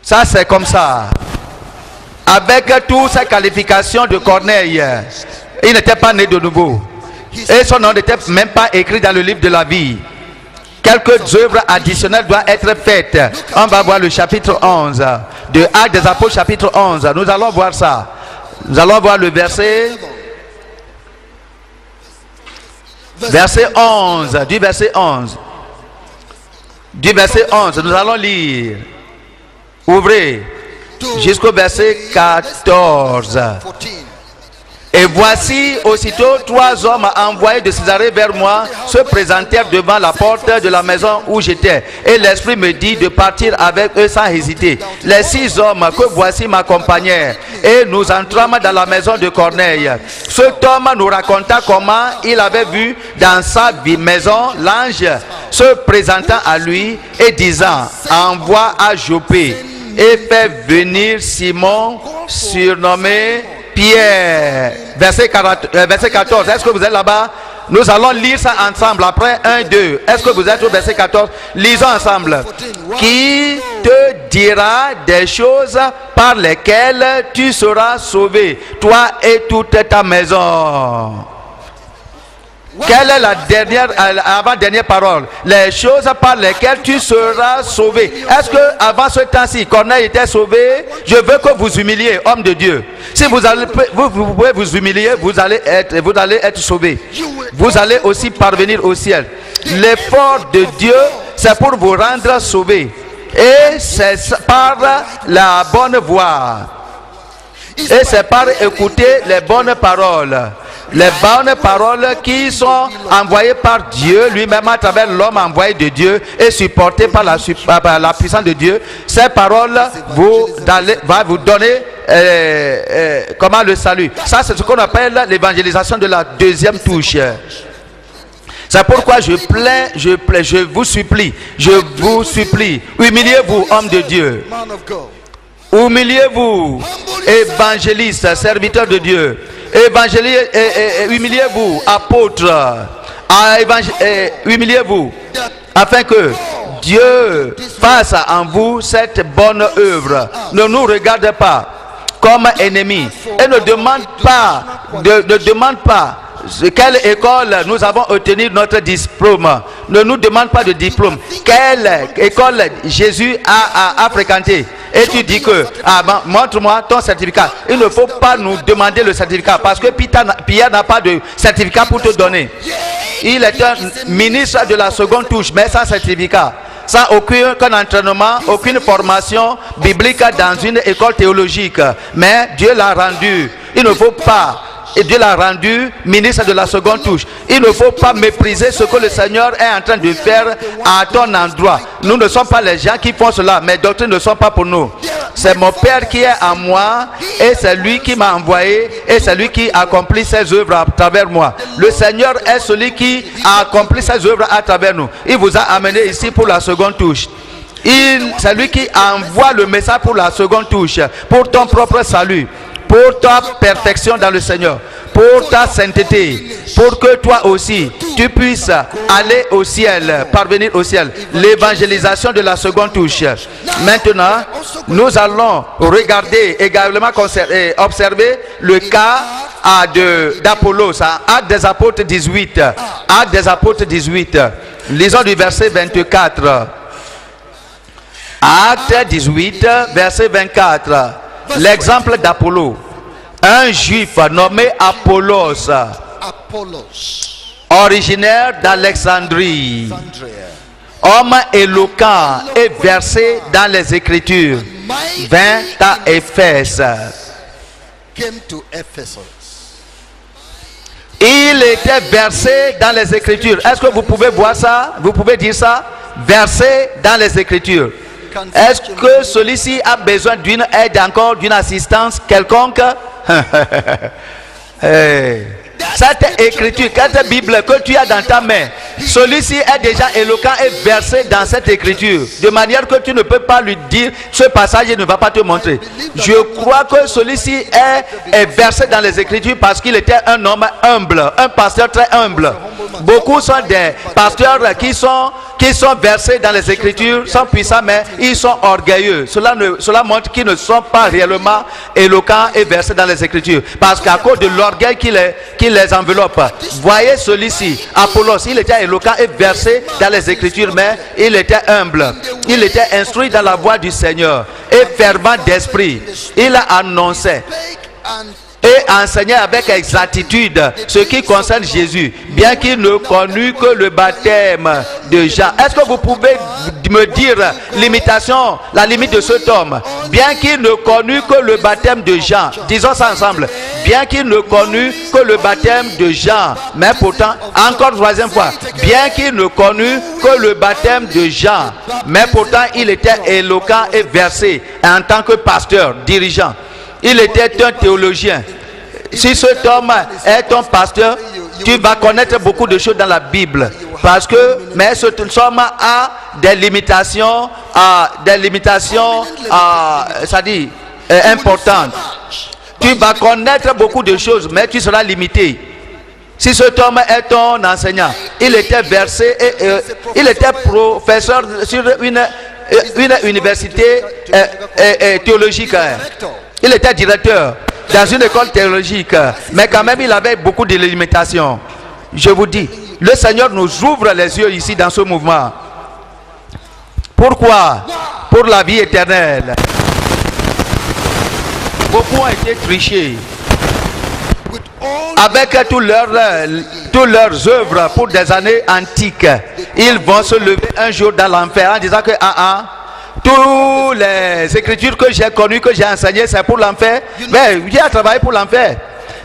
Ça, c'est comme ça. Avec toutes ces qualifications de Corneille, il n'était pas né de nouveau. Et son nom n'était même pas écrit dans le livre de la vie. Quelques œuvres additionnelles doivent être faites. On va voir le chapitre 11 de Actes des Apôtres, chapitre 11. Nous allons voir ça. Nous allons voir le verset 11. Du verset 11. Du verset 11, nous allons lire. Ouvrez jusqu'au verset 14. Et voici, aussitôt, 3 hommes envoyés de Césarée vers moi se présentèrent devant la porte de la maison où j'étais. Et l'Esprit me dit de partir avec eux sans hésiter. Les 6 hommes que voici m'accompagnèrent. Et nous entrâmes dans la maison de Corneille. Cet homme nous raconta comment il avait vu dans sa maison l'ange se présentant à lui et disant, envoie à Joppé et fais venir Simon, surnommé Pierre. Verset 14. Est-ce que vous êtes là-bas? Nous allons lire ça ensemble. Après 1, 2. Est-ce que vous êtes au verset 14? Lisons ensemble. Qui te dira des choses par lesquelles tu seras sauvé, toi et toute ta maison? Quelle est la dernière, avant-dernière parole? Les choses par lesquelles tu seras sauvé. Est-ce que avant ce temps-ci, Corneille était sauvé? Je veux que vous humiliez, homme de Dieu. Si vous pouvez vous humilier, vous allez être sauvé. Vous allez aussi parvenir au ciel. L'effort de Dieu, c'est pour vous rendre sauvé. Et c'est par la bonne voie. Et c'est par écouter les bonnes paroles. Les bonnes paroles qui sont envoyées par Dieu lui-même à travers l'homme envoyé de Dieu et supportées par la puissance de Dieu. Ces paroles vont vous donner comment le salut. Ça, c'est ce qu'on appelle l'évangélisation de la deuxième touche. C'est pourquoi je vous supplie, humiliez-vous, homme de Dieu. Humiliez-vous, évangéliste, serviteur de Dieu. Humiliez-vous, apôtre. Humiliez-vous, afin que Dieu fasse en vous cette bonne œuvre. Ne nous regarde pas comme ennemis et ne demande pas quelle école nous avons obtenu notre diplôme. Ne nous demande pas de diplôme. Quelle école Jésus a fréquenté. Et tu dis que, montre-moi ton certificat. Il ne faut pas nous demander le certificat parce que Pierre n'a pas de certificat pour te donner. Il est un ministre de la seconde touche, mais sans certificat. Sans aucun entraînement, aucune formation biblique dans une école théologique. Mais Dieu l'a rendu. Il ne faut pas. Et Dieu l'a rendu ministre de la seconde touche. Il ne faut pas mépriser ce que le Seigneur est en train de faire à ton endroit. Nous ne sommes pas les gens qui font cela. Mes doctrines ne sont pas pour nous. C'est mon Père qui est en moi et c'est lui qui m'a envoyé et c'est lui qui accomplit ses œuvres à travers moi. Le Seigneur est celui qui a accompli ses œuvres à travers nous. Il vous a amené ici pour la seconde touche. C'est lui qui envoie le message pour la seconde touche, pour ton propre salut, pour ta perfection dans le Seigneur, pour ta sainteté, pour que toi aussi tu puisses aller au ciel, parvenir au ciel. L'évangélisation de la seconde touche. Maintenant, nous allons regarder également, observer le cas d'Apollos, Actes des Apôtres 18. Actes des Apôtres 18. Lisons du verset 24. Actes 18, verset 24. L'exemple d'Apollos, un juif nommé Apollos, originaire d'Alexandrie, homme éloquent et versé dans les Écritures, vint à Éphèse. Il était versé dans les Écritures. Est-ce que vous pouvez voir ça? Vous pouvez dire ça? Versé dans les Écritures. Est-ce que celui-ci a besoin d'une aide encore, d'une assistance quelconque? Cette écriture, cette Bible que tu as dans ta main, celui-ci est déjà éloquent et versé dans cette écriture, de manière que tu ne peux pas lui dire ce passage ne va pas te montrer. Je crois que celui-ci est versé dans les Écritures parce qu'il était un homme humble, un pasteur très humble. Beaucoup sont des pasteurs qui qui sont versés dans les Écritures sont puissants, mais ils sont orgueilleux. Cela montre qu'ils ne sont pas réellement éloquents et versés dans les Écritures. Parce qu'à cause de l'orgueil qui les enveloppe. Voyez celui-ci, Apollos, il était éloquent et versé dans les Écritures, mais il était humble. Il était instruit dans la voie du Seigneur et fervent d'esprit. Il a annoncé et enseignait avec exactitude ce qui concerne Jésus, bien qu'il ne connût que le baptême de Jean. Est-ce que vous pouvez me dire l'imitation, la limite de cet homme? Bien qu'il ne connût que le baptême de Jean, disons ça ensemble, bien qu'il ne connût que le baptême de Jean, mais pourtant, encore troisième fois, bien qu'il ne connût que le baptême de Jean, mais pourtant il était éloquent et versé en tant que pasteur, dirigeant. Il était un théologien. Si cet homme est ton pasteur, tu vas connaître beaucoup de choses dans la Bible. Parce que, mais cet homme a des limitations, ça dit, importantes. Tu vas connaître beaucoup de choses, mais tu seras limité. Si cet homme est ton enseignant, il était versé et il était professeur sur une université théologique. Il était directeur dans une école théologique, mais quand même il avait beaucoup de limitations. Je vous dis, le Seigneur nous ouvre les yeux ici dans ce mouvement. Pourquoi? Pour la vie éternelle. Beaucoup ont été trichés avec toutes leurs œuvres pour des années antiques. Ils vont se lever un jour dans l'enfer en disant que toutes les écritures que j'ai connues, que j'ai enseignées, c'est pour l'enfer. Mais viens travailler pour l'enfer.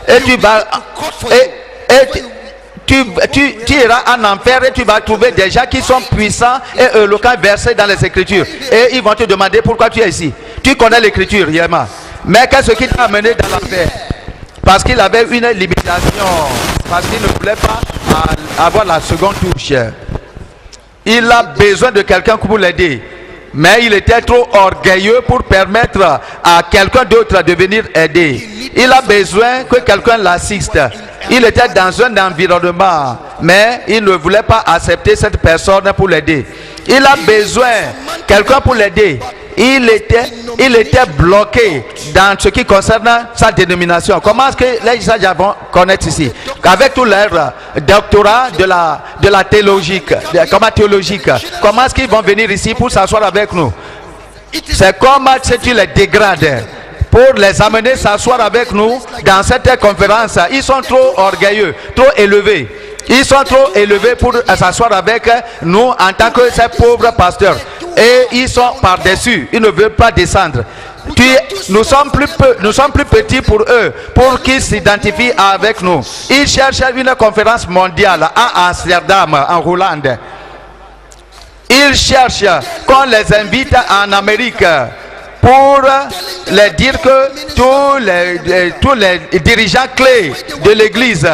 Et tu vas tu iras en enfer et tu vas trouver des gens qui sont puissants et éloquents versés dans les écritures. Et ils vont te demander pourquoi tu es ici. Tu connais l'écriture réellement. Mais qu'est-ce qui t'a amené dans l'enfer? Parce qu'il avait une limitation. Parce qu'il ne voulait pas avoir la seconde touche. Il a besoin de quelqu'un pour l'aider. Mais il était trop orgueilleux pour permettre à quelqu'un d'autre de venir aider. Il a besoin que quelqu'un l'assiste. Il était dans un environnement, mais il ne voulait pas accepter cette personne pour l'aider. Il a besoin de quelqu'un pour l'aider. Il était bloqué dans ce qui concerne sa dénomination. Comment est-ce que les gens vont connaître ici? Avec tout leur doctorat de la théologique, comment est-ce qu'ils vont venir ici pour s'asseoir avec nous? C'est comme si tu les dégrades pour les amener s'asseoir avec nous dans cette conférence. Ils sont trop orgueilleux, trop élevés. Ils sont trop élevés pour s'asseoir avec nous en tant que ces pauvres pasteurs. Et ils sont par-dessus. Ils ne veulent pas descendre. Nous sommes plus petits pour eux, pour qu'ils s'identifient avec nous. Ils cherchent une conférence mondiale à Amsterdam, en Hollande. Ils cherchent qu'on les invite en Amérique pour les dire que tous les dirigeants clés de l'église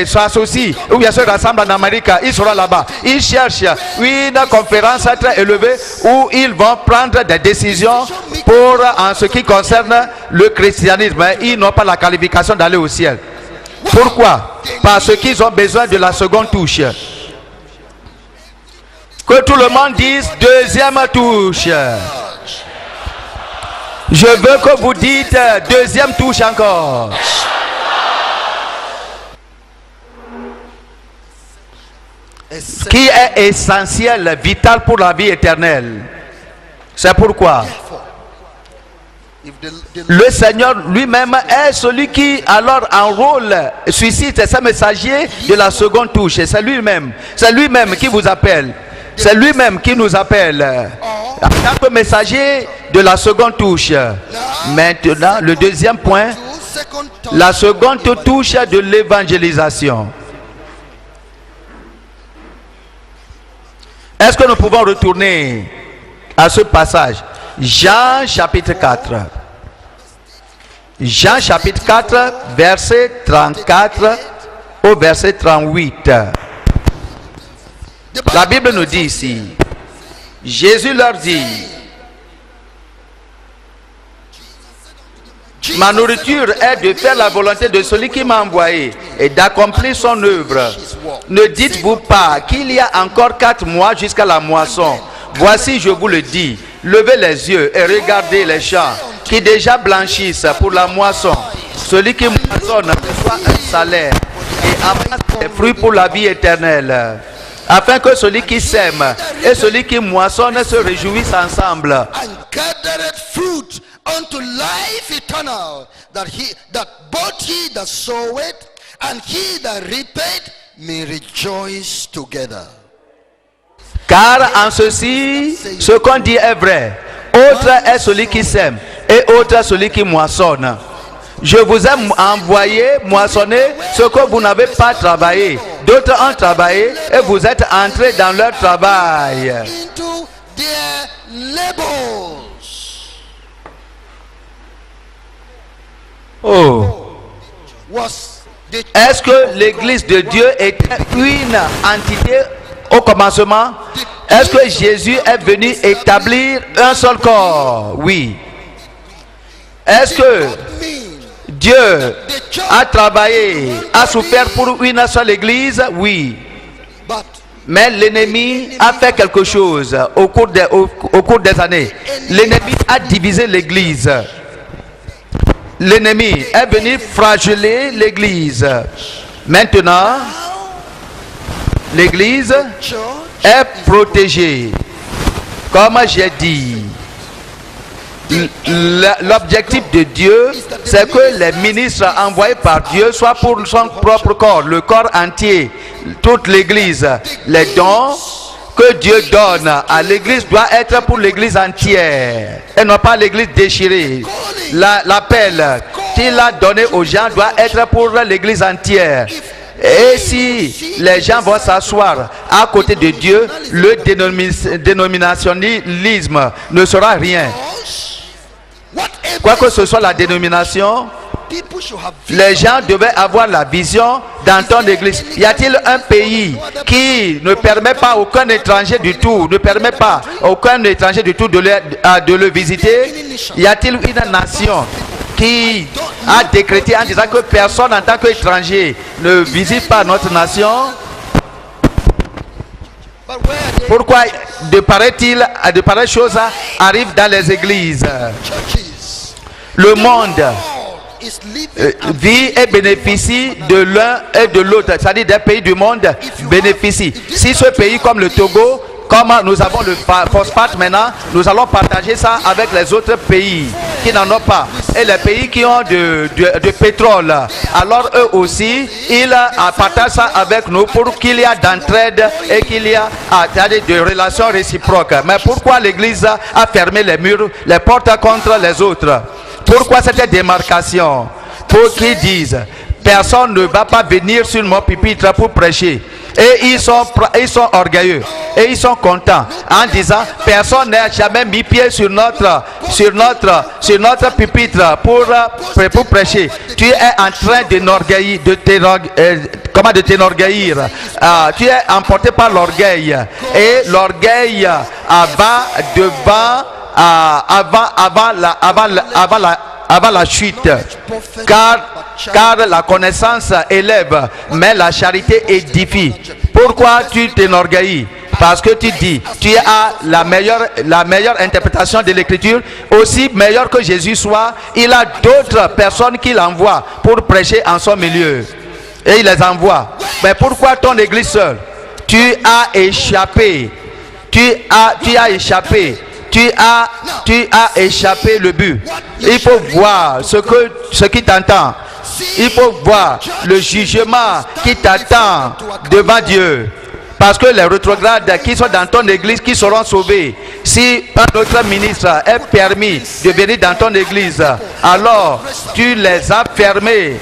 s'associent ou bien se rassemblent en Amérique. Ils seront là-bas. Ils cherchent une conférence très élevée où ils vont prendre des décisions en ce qui concerne le christianisme. Ils n'ont pas la qualification d'aller au ciel. Pourquoi? Parce qu'ils ont besoin de la seconde touche. Que tout le monde dise deuxième touche. Je veux que vous dites deuxième touche encore. Qui est essentiel, vital pour la vie éternelle. C'est pourquoi le Seigneur lui-même est celui qui alors enrôle, suscite ses messagers de la seconde touche. C'est lui-même qui vous appelle. C'est lui-même qui nous appelle en tant que messager de la seconde touche. Maintenant, le deuxième point, la seconde touche de l'évangélisation. Est-ce que nous pouvons retourner à ce passage? Jean chapitre 4. Jean chapitre 4, verset 34 au verset 38. La Bible nous dit ici, Jésus leur dit, ma nourriture est de faire la volonté de celui qui m'a envoyé et d'accomplir son œuvre. Ne dites-vous pas qu'il y a encore 4 mois jusqu'à la moisson. Voici, je vous le dis, levez les yeux et regardez les champs qui déjà blanchissent pour la moisson. Celui qui moissonne reçoit un salaire et amasse des fruits pour la vie éternelle, afin que celui qui sème et celui qui moissonne se réjouissent ensemble. And gathereth fruit unto life eternal, that both he that soweth and he that reapeth may rejoice together. Car en ceci, ce qu'on dit est vrai. Autre est celui qui sème et autre celui qui moissonne. Je vous ai envoyé moissonner ce que vous n'avez pas travaillé. D'autres ont travaillé et vous êtes entrés dans leur travail. Into their labors. Oh. Was the Est-ce que l'église de Dieu était une entité au commencement? Est-ce que Jésus est venu établir un seul corps? Oui. Est-ce que Dieu a travaillé, a souffert pour une seule église? Oui. but Mais l'ennemi a fait quelque chose au cours des années. L'ennemi a divisé l'église. L'ennemi est venu flageller l'église. Maintenant, l'église church est protégée. Comme j'ai dit, l'objectif de Dieu, c'est que les ministres envoyés par Dieu soient pour son propre corps, le corps entier, toute l'église. Les dons que Dieu donne à l'église doivent être pour l'église entière et non pas l'église déchirée. L'appel qu'il a donné aux gens doit être pour l'église entière. Et si les gens vont s'asseoir à côté de Dieu, le dénominationnisme ne sera rien. whatever Quoi que ce soit la dénomination, people should have les gens devaient avoir la vision dans ton église. Y a-t-il un pays qui ne permet pas aucun étranger du tout, de le visiter? Y a-t-il une nation qui a décrété en disant que personne en tant qu'étranger ne visite pas notre nation? but where are they Pourquoi de pareilles choses arrivent dans les églises? churches? Le monde Is living vit et bénéficie de l'un et de l'autre, c'est-à-dire des pays du monde bénéficient. Si ce pays comme le Togo, comme nous avons le phosphate maintenant, nous allons partager ça avec les autres pays qui n'en ont pas. Et les pays qui ont de pétrole, alors eux aussi, ils partagent ça avec nous pour qu'il y ait d'entraide et qu'il y ait de relations réciproques. Mais pourquoi l'Église a fermé les murs, les portes contre les autres? Pourquoi cette démarcation? Pour qu'ils disent, personne ne va pas venir sur mon pupitre pour prêcher. Et ils sont orgueilleux et ils sont contents en disant, personne n'a jamais mis pied sur notre pupitre pour prêcher. Tu es en train de t'enorgueillir. Tu es emporté par l'orgueil et l'orgueil va devant avant la chute, car la connaissance élève, mais la charité édifie. Pourquoi tu t'enorgueillis? Parce que tu dis, tu as la meilleure interprétation de l'écriture, aussi meilleure que Jésus soit, il a d'autres personnes qu'il envoie pour prêcher en son milieu. Et il les envoie. Mais pourquoi ton église seule? Tu as échappé. Tu as échappé le but. Il faut voir ce qui t'attend. Il faut voir le jugement qui t'attend devant Dieu. Parce que les rétrogrades qui sont dans ton église, qui seront sauvés, si un autre ministre est permis de venir dans ton église, alors tu les as fermés.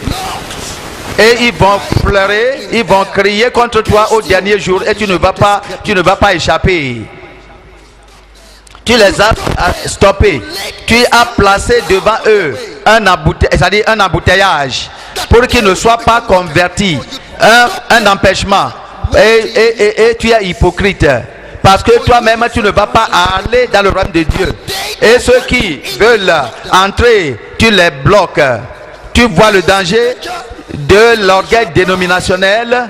Et ils vont pleurer, ils vont crier contre toi au dernier jour et tu ne vas pas échapper. Tu les as stoppés. Tu as placé devant eux un embouteillage pour qu'ils ne soient pas convertis. Un empêchement. Et tu es hypocrite. Parce que toi-même, tu ne vas pas aller dans le royaume de Dieu. Et ceux qui veulent entrer, tu les bloques. Tu vois le danger de l'orgueil dénominationnel.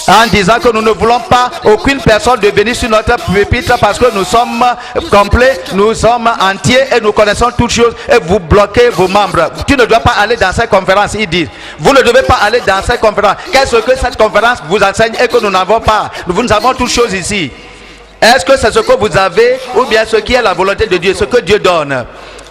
en disant que nous ne voulons pas aucune personne de venir sur notre pupitre parce que nous sommes complets, nous sommes entiers et nous connaissons toutes choses et vous bloquez vos membres. Tu ne dois pas aller dans cette conférence, il dit. Vous ne devez pas aller dans cette conférence. Qu'est-ce que cette conférence vous enseigne et que nous n'avons pas? Nous avons toutes choses ici. Est-ce que c'est ce que vous avez ou bien ce qui est la volonté de Dieu, ce que Dieu donne?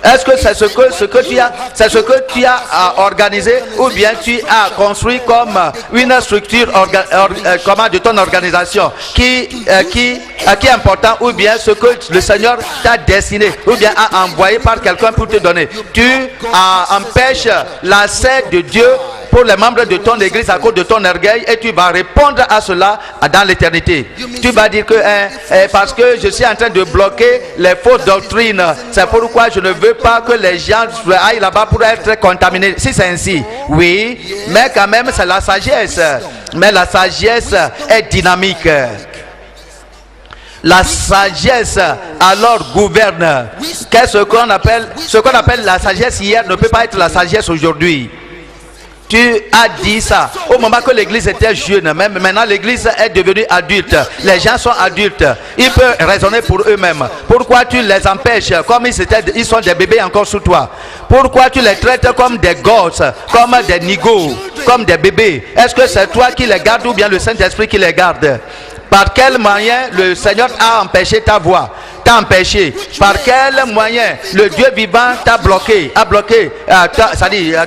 Est-ce que c'est ce que tu as organisé ou bien tu as construit comme une structure de ton organisation qui est important, ou bien ce que le Seigneur t'a destiné ou bien a envoyé par quelqu'un pour te donner? Tu empêches l'accès de Dieu pour les membres de ton église à cause de ton orgueil et tu vas répondre à cela dans l'éternité. Tu vas dire que parce que je suis en train de bloquer les fausses doctrines, c'est pourquoi je ne veux pas que les gens aillent là-bas pour être contaminés. Si c'est ainsi, oui, mais quand même c'est la sagesse. Mais la sagesse est dynamique. La sagesse alors gouverne. Qu'est-ce qu'on appelle la sagesse hier ne peut pas être la sagesse aujourd'hui. Tu as dit ça au moment que l'église était jeune. Même maintenant l'église est devenue adulte. Les gens sont adultes. Ils peuvent raisonner pour eux-mêmes. Pourquoi tu les empêches comme ils sont des bébés encore sous toi? Pourquoi tu les traites comme des gosses, comme des nigauds, comme des bébés? Est-ce que c'est toi qui les gardes ou bien le Saint-Esprit qui les garde? Par quel moyen le Seigneur a empêché ta voix? T'a empêché? Par quel moyen le Dieu vivant t'a bloqué? A bloqué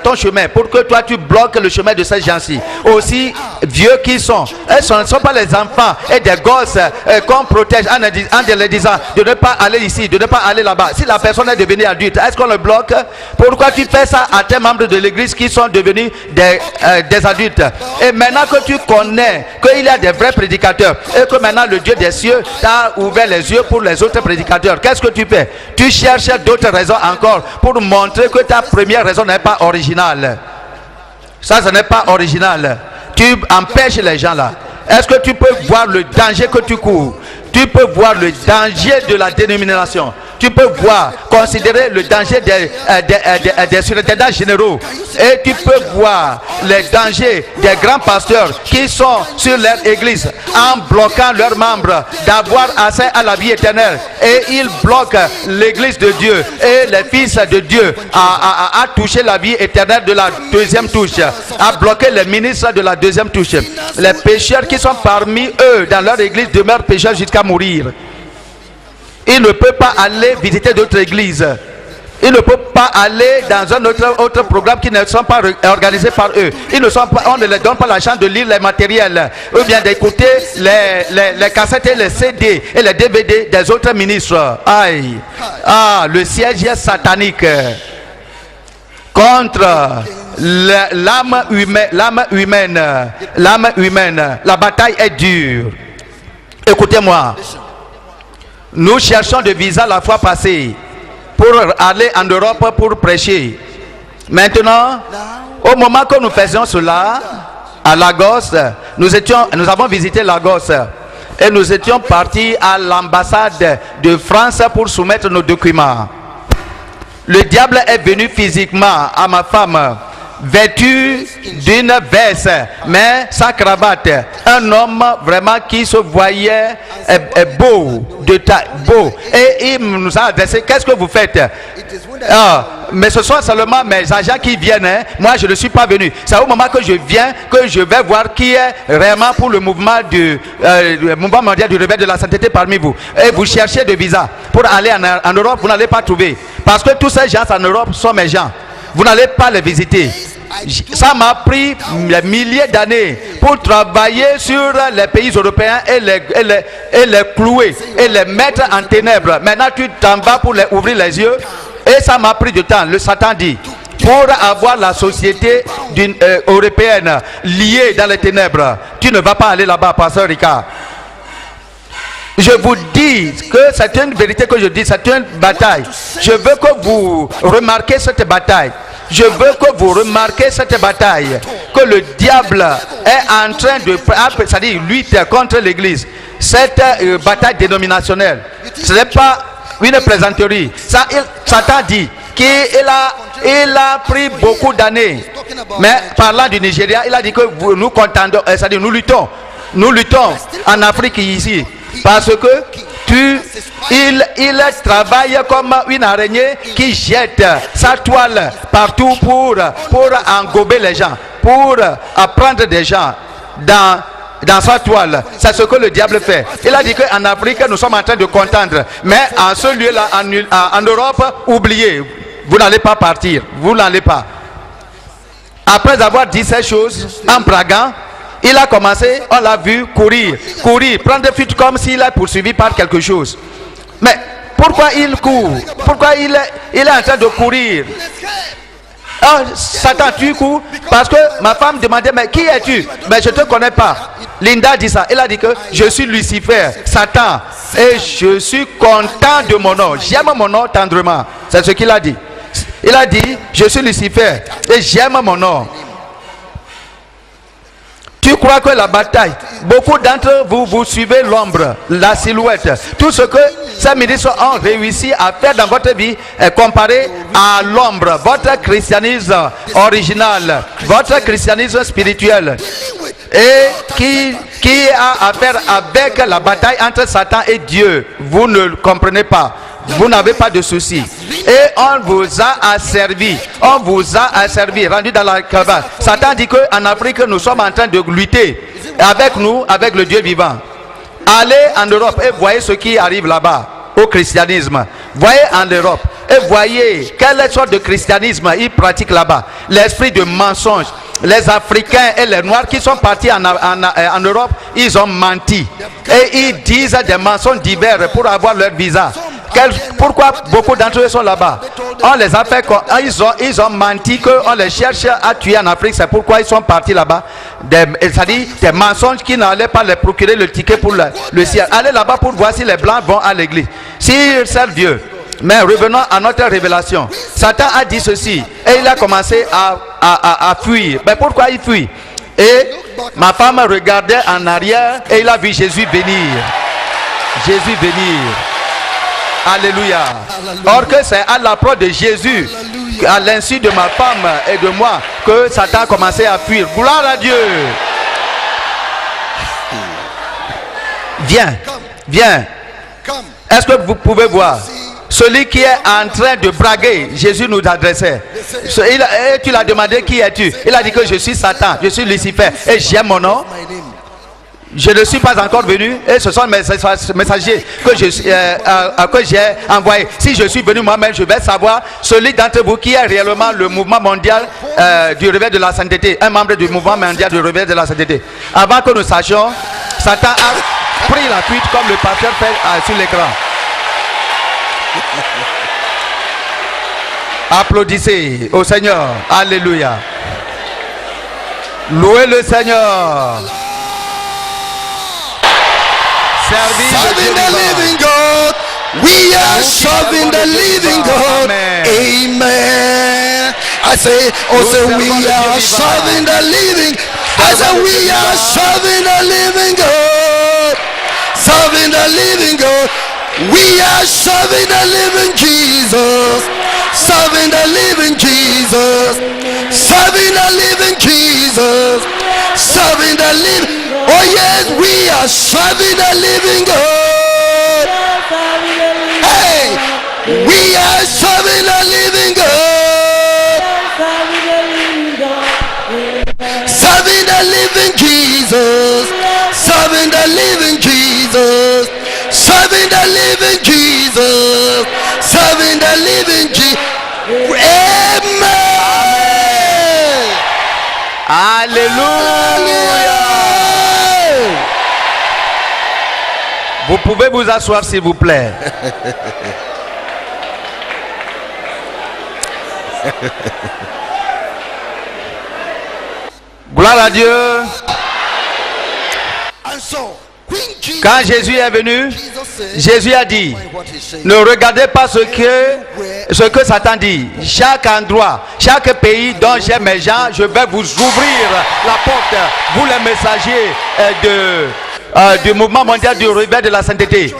ton chemin pour que toi tu bloques le chemin de ces gens-ci, aussi vieux qu'ils sont. Ce ne sont pas les enfants et des gosses qu'on protège en les disant de ne pas aller ici, de ne pas aller là-bas. Si la personne est devenue adulte, est-ce qu'on le bloque? Pourquoi tu fais ça à tes membres de l'église qui sont devenus des adultes? Et maintenant que tu connais qu'il y a des vrais prédicateurs et que maintenant le Dieu des cieux t'a ouvert les yeux pour les autres prédicateurs, qu'est-ce que tu fais? Tu cherches d'autres raisons encore pour montrer que ta première raison n'est pas originale. Ça, ce n'est pas original. Tu empêches les gens là. Est-ce que tu peux voir le danger que tu cours? Tu peux voir le danger de la dénomination. Tu peux voir, considérer le danger des surintendants généraux. Et tu peux voir les dangers des grands pasteurs qui sont sur leur église en bloquant leurs membres d'avoir accès à la vie éternelle. Et ils bloquent l'église de Dieu. Et les fils de Dieu à toucher la vie éternelle de la deuxième touche. À bloquer les ministres de la deuxième touche. Les pécheurs qui sont parmi eux dans leur église demeurent pécheurs jusqu'à mourir. Il ne peut pas aller visiter d'autres églises. Il ne peut pas aller dans un autre programme qui ne sont pas organisés par eux. On ne leur donne pas la chance de lire les matériels ou bien d'écouter les cassettes et les CD et les DVD des autres ministres. Aïe. Le siège est satanique contre l'âme humaine. La bataille est dure. Écoutez-moi. Nous cherchons de visa la fois passée pour aller en Europe pour prêcher. Maintenant, au moment que nous faisions cela, à Lagos, nous avons visité Lagos et nous étions partis à l'ambassade de France pour soumettre nos documents. Le diable est venu physiquement à ma femme, vêtu d'une veste mais sans cravate, un homme vraiment qui se voyait beau, de taille, beau, et il nous a adressé: qu'est-ce que vous faites? Mais ce sont seulement mes agents qui viennent, hein. Moi je ne suis pas venu. C'est au moment que je viens que je vais voir qui est vraiment pour le mouvement mouvement mondial du réveil de la sainteté parmi vous. Et vous cherchez de visa pour aller en Europe, vous n'allez pas trouver, parce que tous ces gens en Europe sont mes gens. Vous n'allez pas les visiter. Ça m'a pris des milliers d'années pour travailler sur les pays européens et les clouer et les mettre en ténèbres. Maintenant tu t'en vas pour les ouvrir les yeux, et ça m'a pris du temps. Le Satan dit: pour avoir la société européenne liée dans les ténèbres, tu ne vas pas aller là-bas, pasteur Ricard. Je vous dis que c'est une vérité que je dis, c'est une bataille. Je veux que vous remarquez cette bataille. Je veux que vous remarquez cette bataille. Que le diable est en train de, c'est-à-dire lutter contre l'église. Cette bataille dénominationnelle, ce n'est pas une plaisanterie. Satan dit qu'il a pris beaucoup d'années. Mais parlant du Nigeria, il a dit que nous contendons, c'est-à-dire nous luttons Nous luttons en Afrique ici parce que il travaille comme une araignée qui jette sa toile partout pour engober les gens, pour prendre des gens dans sa toile. C'est ce que le diable fait. Il a dit qu'en Afrique, nous sommes en train de contendre. Mais en ce lieu-là, en Europe, oubliez, vous n'allez pas partir. Vous n'allez pas. Après avoir dit ces choses, en braguant, il a commencé, on l'a vu, courir, prendre des fuites comme s'il est poursuivi par quelque chose. Mais pourquoi il court? Pourquoi il est en train de courir? Ah, Satan, tu cours? Parce que ma femme demandait, mais qui es-tu? Mais je ne te connais pas. Linda dit ça. Elle a dit que je suis Lucifer, Satan, et je suis content de mon nom. J'aime mon nom tendrement. C'est ce qu'il a dit. Il a dit, je suis Lucifer et j'aime mon nom. Tu crois que la bataille, beaucoup d'entre vous, vous suivez l'ombre, la silhouette. Tout ce que ces ministres ont réussi à faire dans votre vie est comparé à l'ombre, votre christianisme original, votre christianisme spirituel. Et qui a à faire avec la bataille entre Satan et Dieu. Vous ne le comprenez pas. Vous n'avez pas de soucis. Et on vous a asservi. On vous a asservi, rendu dans la cavale. Satan dit qu'en Afrique, nous sommes en train de lutter avec nous, avec le Dieu vivant. Allez en Europe et voyez ce qui arrive là-bas, au christianisme. Voyez en Europe et voyez quelle sorte de christianisme ils pratiquent là-bas. L'esprit de mensonge. Les Africains et les Noirs qui sont partis en Europe, ils ont menti. Et ils disent des mensonges divers pour avoir leur visa. Pourquoi beaucoup d'entre eux sont là-bas? On les a fait, ils ont menti qu'on les cherche à tuer en Afrique. C'est pourquoi ils sont partis là-bas. C'est-à-dire des mensonges qui n'allaient pas les procurer le ticket pour le ciel. Allez là-bas pour voir si les blancs vont à l'église. S'ils servent Dieu. Mais revenons à notre révélation. Satan a dit ceci et il a commencé à fuir. Mais pourquoi il fuit? Et ma femme regardait en arrière et il a vu Jésus venir. Jésus venir. Alléluia. Or que c'est à l'approche de Jésus, à l'insu de ma femme et de moi, que Satan a commencé à fuir. Gloire à Dieu. Viens, viens. Est-ce que vous pouvez voir? Celui qui est en train de braguer, Jésus nous adressait. Et tu l'as demandé, qui es-tu? Il a dit que je suis Satan, je suis Lucifer et j'aime mon nom. Je ne suis pas encore venu et ce sont mes messagers que j'ai envoyés. Si je suis venu moi-même, je vais savoir celui d'entre vous qui est réellement le mouvement mondial du réveil de la sainteté, un membre du mouvement mondial du réveil de la sainteté. Avant que nous sachions, Satan a pris la fuite comme le pasteur fait sur l'écran. Applaudissez au Seigneur. Alléluia. Louez le Seigneur. Serving the living God. We are serving the living God. Amen. I say, we are serving the living. I say, we are serving the living God. Serving the living God. We are serving the living Jesus. Serving the living Jesus. Serving the living Jesus. Serving the living. Oh yes, we are serving the living God. Hey, we are serving the living God. Serving the living Jesus. Serving the living Jesus. Serving the living Jesus. Serving the living Jesus. Amen. Alléluia. Vous pouvez vous asseoir s'il vous plaît. Gloire à Dieu. Quand Jésus est venu, Jésus a dit, ne regardez pas ce que Satan dit. Chaque endroit, chaque pays dont j'ai mes gens, je vais vous ouvrir la porte. Vous les messagers du mouvement mondial du réveil de la sainteté.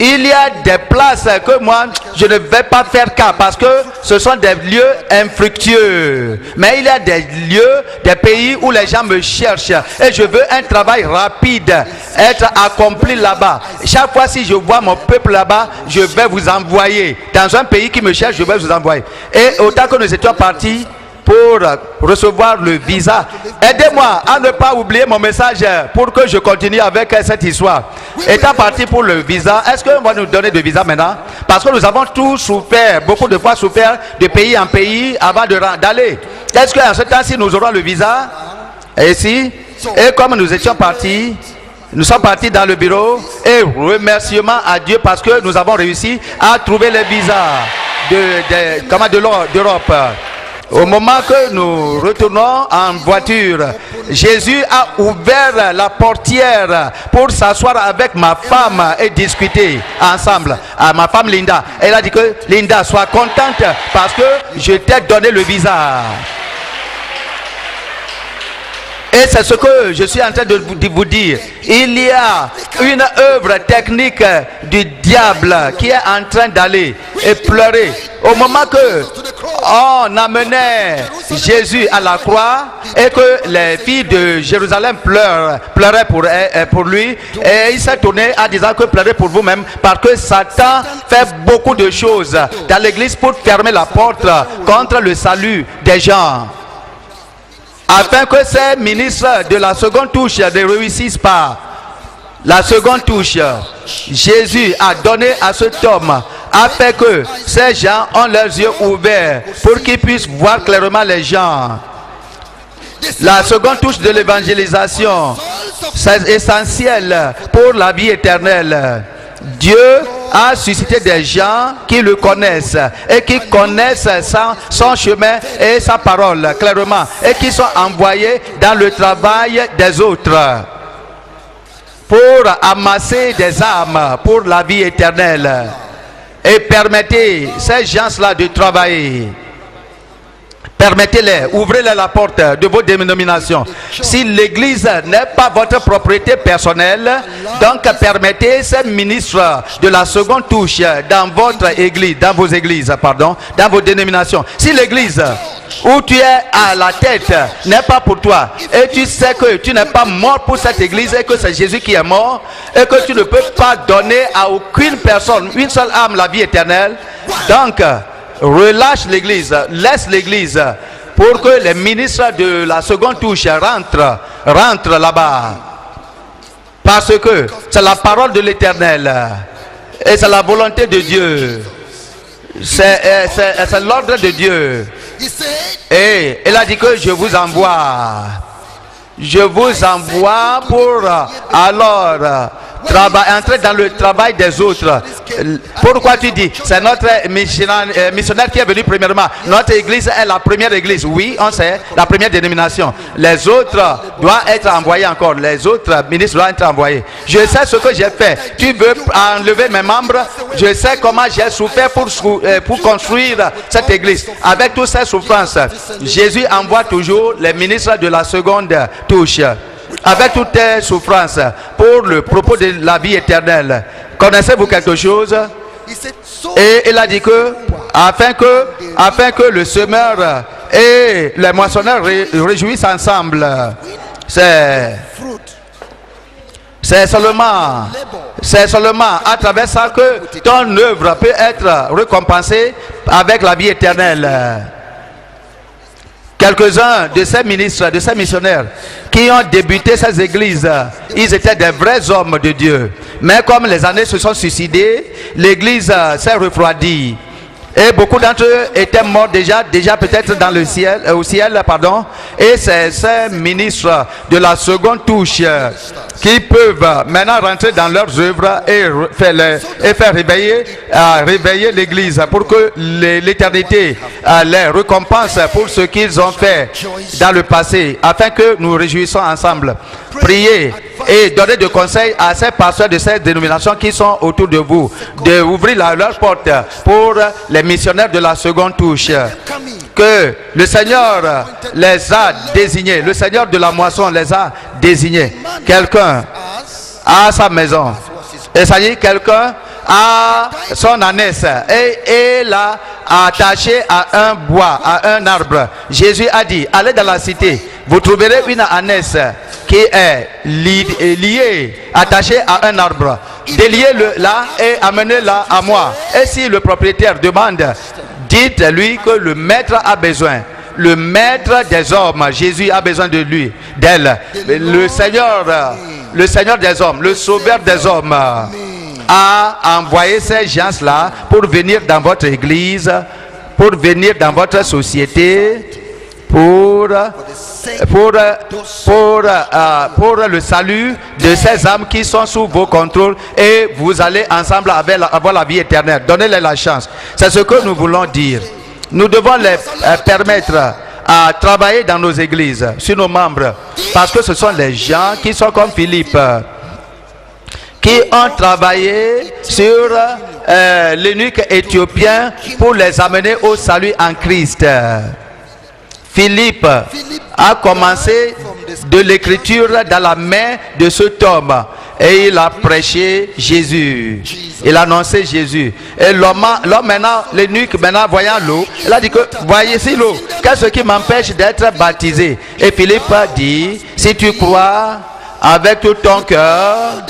Il y a des places que moi, je ne vais pas faire cas parce que ce sont des lieux infructueux. Mais il y a des lieux, des pays où les gens me cherchent et je veux un travail rapide, être accompli là-bas. Chaque fois si je vois mon peuple là-bas, je vais vous envoyer. Dans un pays qui me cherche, je vais vous envoyer. Et autant que nous étions partis pour recevoir le visa, aidez-moi à ne pas oublier mon message pour que je continue avec cette histoire. Étant parti pour le visa, est-ce qu'on va nous donner de visa maintenant? Parce que nous avons tous souffert, beaucoup de fois souffert de pays en pays avant d'aller. Est-ce qu'en ce temps-ci nous aurons le visa? Et si? Et comme nous étions partis, nous sommes partis dans le bureau et remerciement à Dieu parce que nous avons réussi à trouver les visas de l'Europe. Au moment que nous retournons en voiture, Jésus a ouvert la portière pour s'asseoir avec ma femme et discuter ensemble. Ma femme Linda, elle a dit que Linda, sois contente parce que je t'ai donné le visa. Et c'est ce que je suis en train de vous dire. Il y a une œuvre technique du diable qui est en train d'aller et pleurer. Au moment que on amenait Jésus à la croix et que les filles de Jérusalem pleuraient pour lui, et il s'est tourné en disant que pleurez pour vous-même parce que Satan fait beaucoup de choses dans l'église pour fermer la porte contre le salut des gens. Afin que ces ministres de la seconde touche ne réussissent pas. La seconde touche, Jésus a donné à cet homme, afin que ces gens ont leurs yeux ouverts pour qu'ils puissent voir clairement les gens. La seconde touche de l'évangélisation, c'est essentiel pour la vie éternelle. Dieu a suscité des gens qui le connaissent et qui connaissent son chemin et sa parole clairement et qui sont envoyés dans le travail des autres pour amasser des âmes pour la vie éternelle. Et permettez ces gens-là de travailler. Permettez-les, ouvrez-les la porte de vos dénominations. Si l'église n'est pas votre propriété personnelle, donc permettez ces ministres de la seconde touche dans votre église, dans vos dénominations. Si l'église où tu es à la tête n'est pas pour toi et tu sais que tu n'es pas mort pour cette église et que c'est Jésus qui est mort et que tu ne peux pas donner à aucune personne, une seule âme, la vie éternelle, donc relâche l'église, laisse l'église pour que les ministres de la seconde touche rentrent là-bas. Parce que c'est la parole de l'Éternel et c'est la volonté de Dieu. C'est l'ordre de Dieu. Et il a dit que je vous envoie. Je vous envoie pour alors entrer dans le travail des autres. Pourquoi tu dis? C'est notre missionnaire qui est venu premièrement. Notre église est la première église. Oui, on sait, la première dénomination. Les autres doivent être envoyés encore. Les autres ministres doivent être envoyés. Je sais ce que j'ai fait. Tu veux enlever mes membres? Je sais comment j'ai souffert pour construire cette église. Avec toutes ces souffrances, Jésus envoie toujours les ministres de la seconde touche. Avec toutes tes souffrances pour le propos de la vie éternelle. Connaissez-vous quelque chose? Et il a dit que afin que le semeur et les moissonneurs réjouissent ensemble. C'est seulement à travers ça que ton œuvre peut être récompensée avec la vie éternelle. Quelques-uns de ces ministres, de ces missionnaires qui ont débuté ces églises, ils étaient des vrais hommes de Dieu. Mais comme les années se sont suicidées, l'église s'est refroidie. Et beaucoup d'entre eux étaient morts déjà peut-être dans le ciel, au ciel, pardon. Et c'est ces ministres de la seconde touche qui peuvent maintenant rentrer dans leurs œuvres et faire réveiller l'église pour que l'éternité les récompense pour ce qu'ils ont fait dans le passé, afin que nous réjouissons ensemble. Priez et donnez des conseils à ces pasteurs de ces dénominations qui sont autour de vous, d'ouvrir leurs portes pour les missionnaires de la seconde touche. Que le Seigneur les a désignés, le Seigneur de la moisson les a désignés. Quelqu'un à sa maison. Et ça dit, quelqu'un à son ânesse et l'a attaché à un bois, à un arbre. Jésus a dit, allez dans la cité, vous trouverez une ânesse qui est liée, attachée à un arbre. Déliez-le là et amenez-la à moi. Et si le propriétaire demande, dites-lui que le maître a besoin. Le maître des hommes, Jésus a besoin de lui, d'elle. Le Seigneur des hommes, le sauveur des hommes, a envoyé ces gens-là pour venir dans votre église, pour venir dans votre société, pour le salut de ces âmes qui sont sous vos contrôles, et vous allez ensemble avoir la vie éternelle. Donnez-les la chance. C'est ce que nous voulons dire. Nous devons les permettre à travailler dans nos églises, sur nos membres, parce que ce sont les gens qui sont comme Philippe, qui ont travaillé sur l'eunuque éthiopien pour les amener au salut en Christ. Philippe a commencé de l'écriture dans la main de cet homme et il a prêché Jésus. Il a annoncé Jésus. Et l'homme maintenant, l'eunuque maintenant voyant l'eau, il a dit que voyez ici l'eau, qu'est-ce qui m'empêche d'être baptisé? Et Philippe a dit, si tu crois avec tout ton cœur,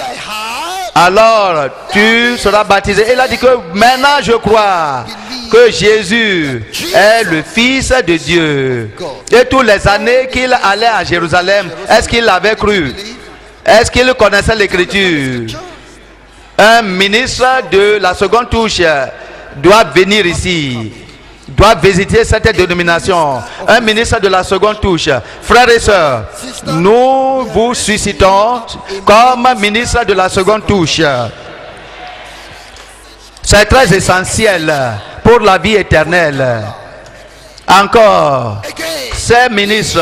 alors tu seras baptisé. Il a dit que maintenant je crois que Jésus est le Fils de Dieu. Et toutes les années qu'il allait à Jérusalem, est-ce qu'il avait cru? Est-ce qu'il connaissait l'écriture? Un ministre de la seconde touche doit venir ici, doit visiter cette dénomination. Un ministre de la seconde touche. Frères et sœurs, nous vous suscitons comme ministre de la seconde touche. C'est très essentiel pour la vie éternelle. Encore, ces ministres,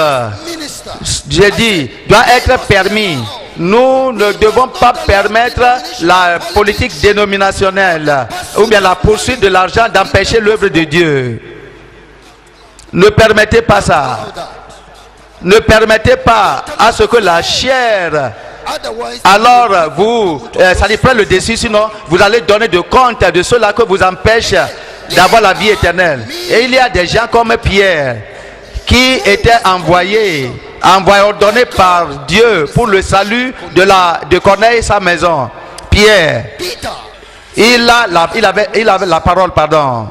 j'ai dit, doit être permis. Nous ne devons pas permettre la politique dénominationnelle ou bien la poursuite de l'argent d'empêcher l'œuvre de Dieu. Ne permettez pas ça. Ne permettez pas à ce que la chair, alors vous, ça lui prend le dessus, sinon vous allez donner de compte de cela que vous empêche d'avoir la vie éternelle. Et il y a des gens comme Pierre qui étaient envoyés, ordonnés par Dieu pour le salut de Corneille et sa maison. Pierre, il avait la parole, pardon.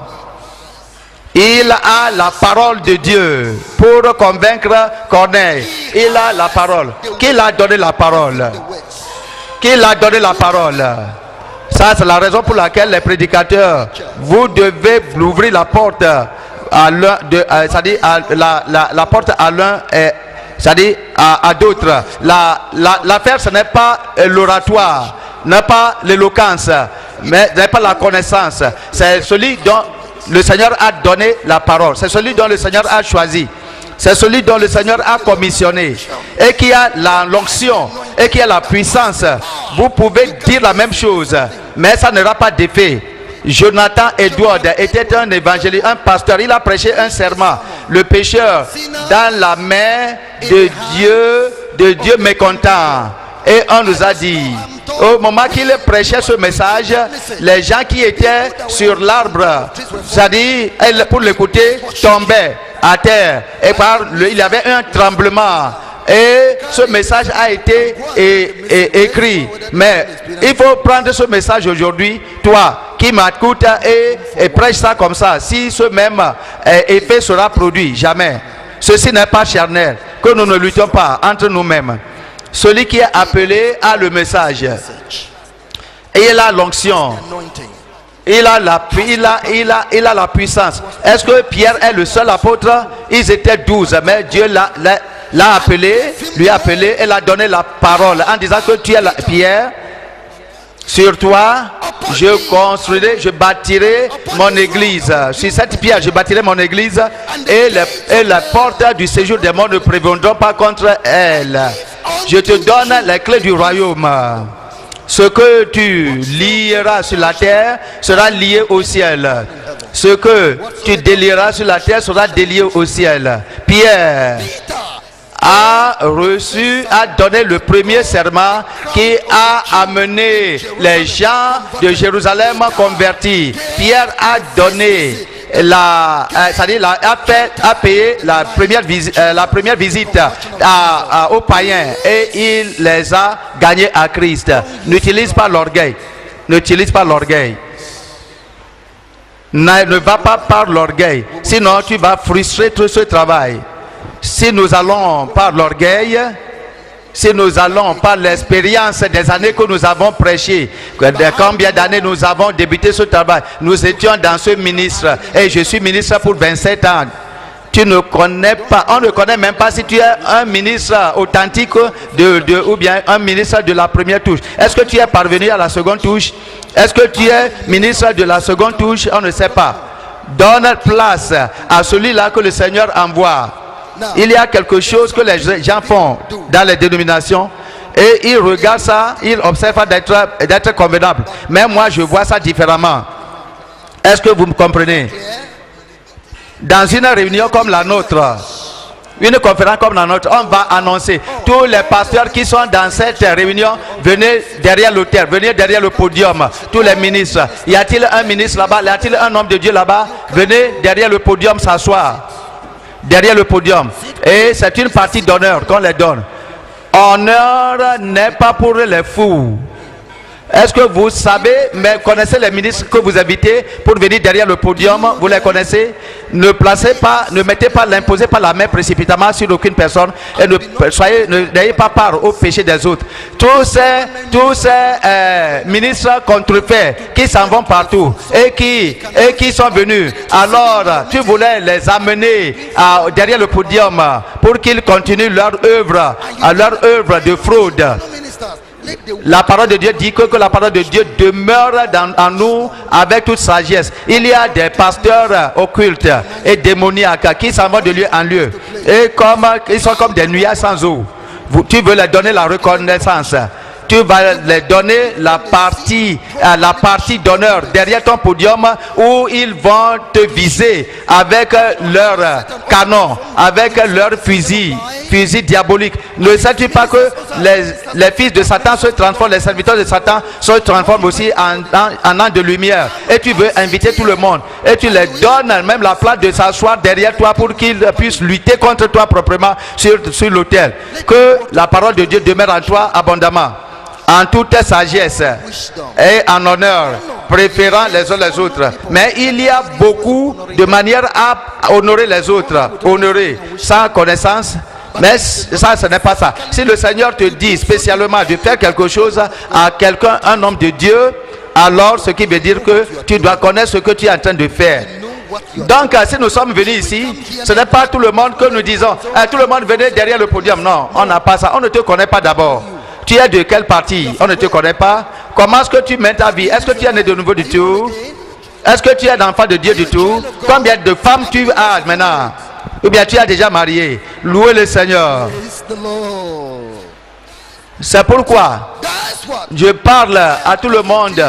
Il a la parole de Dieu pour convaincre Corneille. Il a la parole. Qui l'a donné la parole? Qui l'a donné la parole? Ça, c'est la raison pour laquelle les prédicateurs, vous devez ouvrir la porte à l'un, c'est-à-dire la porte à l'un, c'est-à-dire à d'autres. L'affaire, ce n'est pas l'oratoire, n'est pas l'éloquence, mais n'est pas la connaissance. C'est celui dont le Seigneur a donné la parole. C'est celui dont le Seigneur a choisi. C'est celui dont le Seigneur a commissionné. Et qui a l'onction. Et qui a la puissance. Vous pouvez dire la même chose. Mais ça n'aura pas d'effet. Jonathan Edward était un évangéliste, un pasteur. Il a prêché un serment. Le pécheur dans la main de Dieu mécontent. Et on nous a dit, au moment qu'il prêchait ce message, les gens qui étaient sur l'arbre, c'est-à-dire pour l'écouter, tombaient à terre. Et il y avait un tremblement. Et ce message a été écrit. Mais il faut prendre ce message aujourd'hui, toi qui m'écoutes, et prêche ça comme ça. Si ce même effet sera produit, jamais. Ceci n'est pas charnel, que nous ne luttons pas entre nous-mêmes. Celui qui est appelé a le message. Et il a l'onction. Il a la puissance. Est-ce que Pierre est le seul apôtre? Ils étaient 12, mais Dieu l'a appelé, lui a appelé et l'a donné la parole en disant que tu es Pierre. Sur toi, je construirai, je bâtirai mon église. Sur cette pierre, je bâtirai mon église et les portes du séjour des morts ne prévaudront pas contre elle. Je te donne les clés du royaume. Ce que tu lieras sur la terre sera lié au ciel. Ce que tu délieras sur la terre sera délié au ciel. Pierre a donné le premier serment qui a amené les gens de Jérusalem convertis. Pierre a donné a payé la première visite aux païens et il les a gagnés à Christ. N'utilise pas l'orgueil. N'utilise pas l'orgueil. Ne va pas par l'orgueil. Sinon, tu vas frustrer tout ce travail. Si nous allons par l'orgueil, si nous allons par l'expérience des années que nous avons prêché, combien d'années nous avons débuté ce travail, nous étions dans ce ministre et je suis ministre pour 27 ans. Tu ne connais pas, on ne connaît même pas si tu es un ministre authentique ou bien un ministre de la première touche. Est-ce que tu es parvenu à la seconde touche? Est-ce que tu es ministre de la seconde touche? On ne sait pas. Donne place à celui-là que le Seigneur envoie. Il y a quelque chose que les gens font dans les dénominations et ils regardent ça, ils observent d'être convenable. Mais moi, je vois ça différemment. Est-ce que vous me comprenez? Dans une réunion comme la nôtre, une conférence comme la nôtre, on va annoncer tous les pasteurs qui sont dans cette réunion, venez derrière l'autel, venez derrière le podium, tous les ministres. Y a-t-il un ministre là-bas? Y a-t-il un homme de Dieu là-bas? Venez derrière le podium s'asseoir. Derrière le podium. Et c'est une partie d'honneur qu'on les donne. Honneur n'est pas pour les fous. Est-ce que vous savez, mais connaissez les ministres que vous invitez pour venir derrière le podium? Vous les connaissez? Ne mettez pas, n'imposez pas la main précipitamment sur aucune personne et n'ayez pas part au péché des autres. Tous ces ministres contrefaits qui s'en vont partout et qui sont venus, alors tu voulais les amener derrière le podium pour qu'ils continuent leur œuvre de fraude. La parole de Dieu dit que la parole de Dieu demeure en nous avec toute sagesse. Il y a des pasteurs occultes et démoniaques qui s'en vont de lieu en lieu. Et ils sont comme des nuages sans eau. Tu veux leur donner la reconnaissance. Tu vas les donner la partie d'honneur derrière ton podium où ils vont te viser avec leur canon, avec leur fusil diabolique. Ne sais-tu pas que les fils de Satan se transforment, les serviteurs de Satan se transforment aussi en anges de lumière. Et tu veux inviter tout le monde et tu les donnes même la place de s'asseoir derrière toi pour qu'ils puissent lutter contre toi proprement sur l'autel. Que la parole de Dieu demeure en toi abondamment, en toute sagesse et en honneur, préférant les uns les autres. Mais il y a beaucoup de manières à honorer les autres. Honorer sans connaissance. Mais ça, ce n'est pas ça. Si le Seigneur te dit spécialement de faire quelque chose à quelqu'un, un homme de Dieu, alors ce qui veut dire que tu dois connaître ce que tu es en train de faire. Donc si nous sommes venus ici, ce n'est pas tout le monde que nous disons tout le monde venez derrière le podium. Non, on n'a pas ça. On ne te connaît pas d'abord. Tu es de quelle partie? On ne te connaît pas. Comment est-ce que tu mènes ta vie? Est-ce que tu es né de nouveau du tout? Est-ce que tu es l'enfant de Dieu du tout? Combien de femmes tu as maintenant? Ou bien tu as déjà marié? Louez le Seigneur. C'est pourquoi je parle à tout le monde.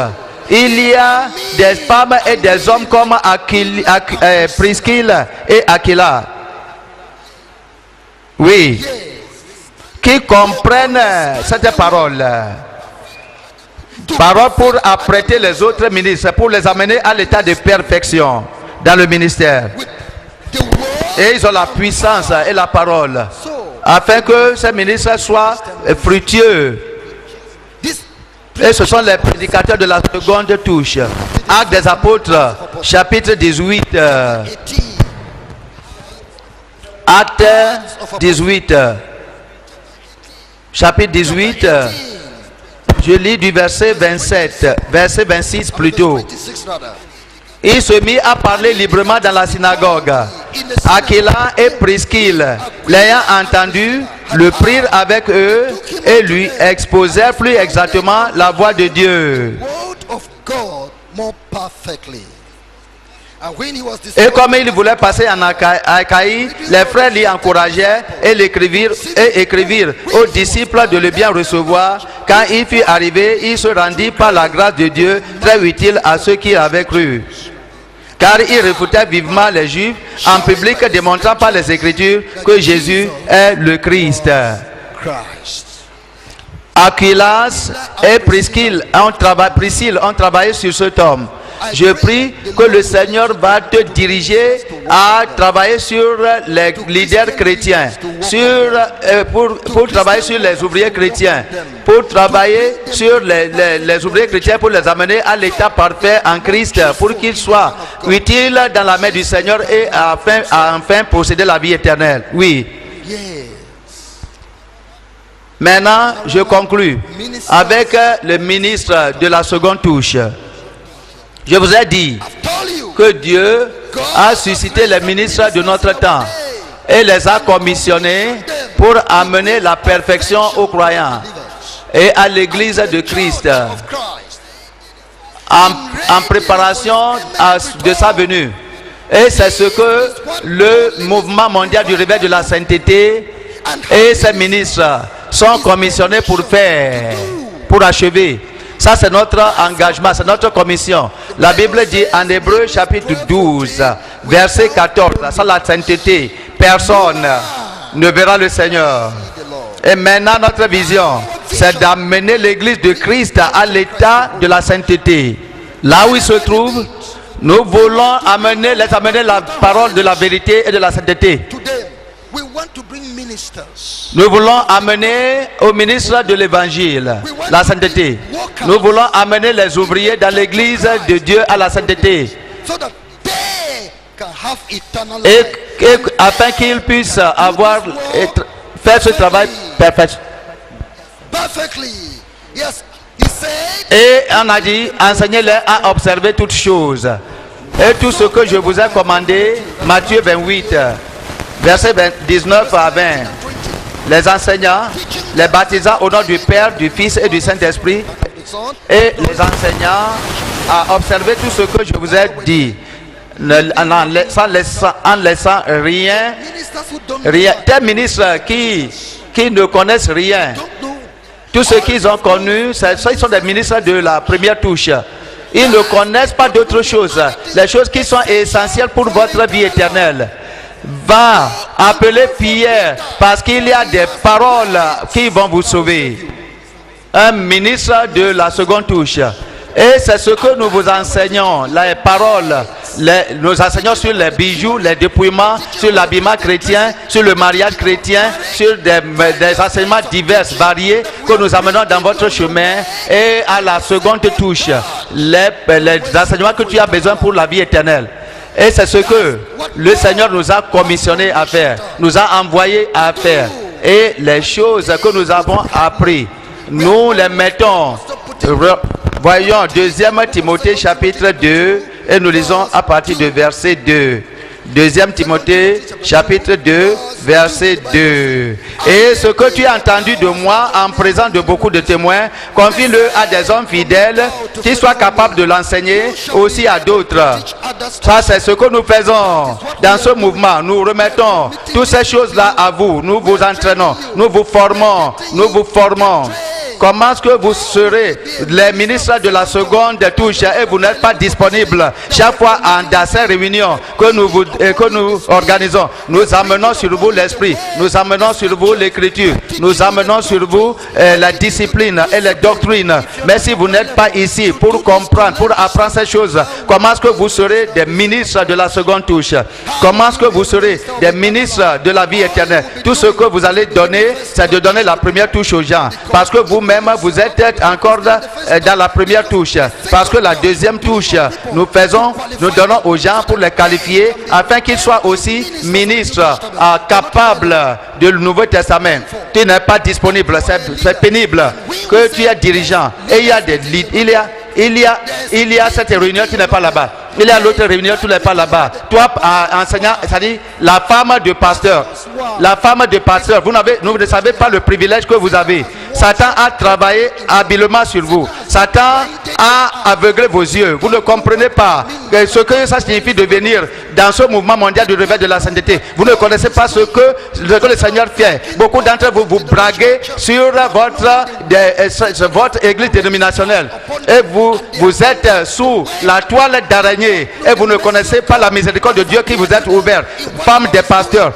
Il y a des femmes et des hommes comme Priscille et Aquila. Oui. Qui comprennent cette parole. Parole pour apprêter les autres ministres, pour les amener à l'état de perfection dans le ministère. Et ils ont la puissance et la parole afin que ces ministres soient fructueux. Et ce sont les prédicateurs de la seconde touche. Actes des Apôtres, chapitre 18. Actes 18. Chapitre 18. Je lis du verset 27. Verset 26 plutôt. Il se mit à parler librement dans la synagogue. Aquila et Priscille, l'ayant entendu, le prirent avec eux et lui exposèrent plus exactement la voix de Dieu. Et comme il voulait passer en Achaïe, les frères l'y encouragèrent et écrivirent aux disciples de le bien recevoir. Quand il fut arrivé, il se rendit par la grâce de Dieu très utile à ceux qui avaient cru. car il réfutait vivement les Juifs en public, démontrant par les Écritures que Jésus est le Christ. Aquilas et Priscille ont travaillé sur cet homme. Je prie que le Seigneur va te diriger à travailler sur les leaders chrétiens, pour travailler sur les ouvriers chrétiens, pour travailler sur les ouvriers chrétiens, pour les amener à l'état parfait en Christ, pour qu'ils soient utiles dans la main du Seigneur et enfin posséder la vie éternelle. Oui. Maintenant, je conclus avec le ministre de la seconde touche. Je vous ai dit que Dieu a suscité les ministres de notre temps et les a commissionnés pour amener la perfection aux croyants et à l'église de Christ en préparation de sa venue. Et c'est ce que le mouvement mondial du réveil de la sainteté et ses ministres sont commissionnés pour faire, pour achever. Ça, c'est notre engagement, c'est notre commission. La Bible dit en Hébreu chapitre 12, verset 14, sans la sainteté, personne ne verra le Seigneur. Et maintenant, notre vision, c'est d'amener l'église de Christ à l'état de la sainteté. Là où il se trouve, nous voulons les amener la parole de la vérité et de la sainteté. Nous voulons amener aux ministres de l'évangile la sainteté. Nous voulons amener les ouvriers dans l'église de Dieu à la sainteté. Et afin qu'ils puissent faire ce travail parfait. Et on a dit, enseignez-les à observer toutes choses. Et tout ce que je vous ai commandé, Matthieu 28. Verset 19 à 20. Les enseignants, les baptisants au nom du Père, du Fils et du Saint-Esprit, et les enseignants à observer tout ce que je vous ai dit, en laissant rien. Des ministres qui ne connaissent rien. Tout ce qu'ils ont connu, ils sont des ministres de la première touche. Ils ne connaissent pas d'autres choses. Les choses qui sont essentielles pour votre vie éternelle. Va appeler Pierre parce qu'il y a des paroles qui vont vous sauver. Un ministre de la seconde touche. Et c'est ce que nous vous enseignons, les paroles. Nous enseignons sur les bijoux, les dépouillements, sur l'habillement chrétien, sur le mariage chrétien, sur des enseignements divers, variés, que nous amenons dans votre chemin. Et à la seconde touche, les enseignements que tu as besoin pour la vie éternelle. Et c'est ce que le Seigneur nous a commissionné à faire, nous a envoyé à faire. Et les choses que nous avons apprises, nous les mettons. Voyons 2 Timothée chapitre 2 et nous lisons à partir de verset 2. 2 Timothée chapitre 2 verset 2. Et ce que tu as entendu de moi en présence de beaucoup de témoins, confie-le à des hommes fidèles qui soient capables de l'enseigner aussi à d'autres. Ça, c'est ce que nous faisons dans ce mouvement. Nous remettons toutes ces choses-là à vous. Nous vous entraînons, nous vous formons, nous vous formons. Comment est-ce que vous serez les ministres de la seconde touche et vous n'êtes pas disponibles chaque fois dans ces réunions que nous organisons? Nous amenons sur vous l'esprit, nous amenons sur vous l'écriture, nous amenons sur vous la discipline et les doctrines. Mais si vous n'êtes pas ici pour comprendre, pour apprendre ces choses, comment est-ce que vous serez des ministres de la seconde touche? Comment est-ce que vous serez des ministres de la vie éternelle? Tout ce que vous allez donner, c'est de donner la première touche aux gens. Parce que vous-même, vous êtes encore dans la première touche. Parce que la deuxième touche, nous donnons aux gens pour les qualifier afin qu'ils soient aussi ministres capables du Nouveau Testament. Tu n'es pas disponible, c'est pénible que tu es dirigeant. Et il y a des leaders, il y a cette réunion qui n'est pas là-bas. Il y a l'autre réunion, tu n'es pas là-bas. Toi, enseignant, c'est-à-dire la femme de pasteur. La femme de pasteur, vous ne savez pas le privilège que vous avez. Satan a travaillé habilement sur vous. Satan a aveuglé vos yeux. Vous ne comprenez pas ce que ça signifie de venir dans ce mouvement mondial du réveil de la sainteté. Vous ne connaissez pas ce que le Seigneur fait. Beaucoup d'entre vous vous braguez sur votre église dénominationnelle et vous êtes sous la toile d'araignée et vous ne connaissez pas la miséricorde de Dieu qui vous est ouverte. Femme des pasteurs,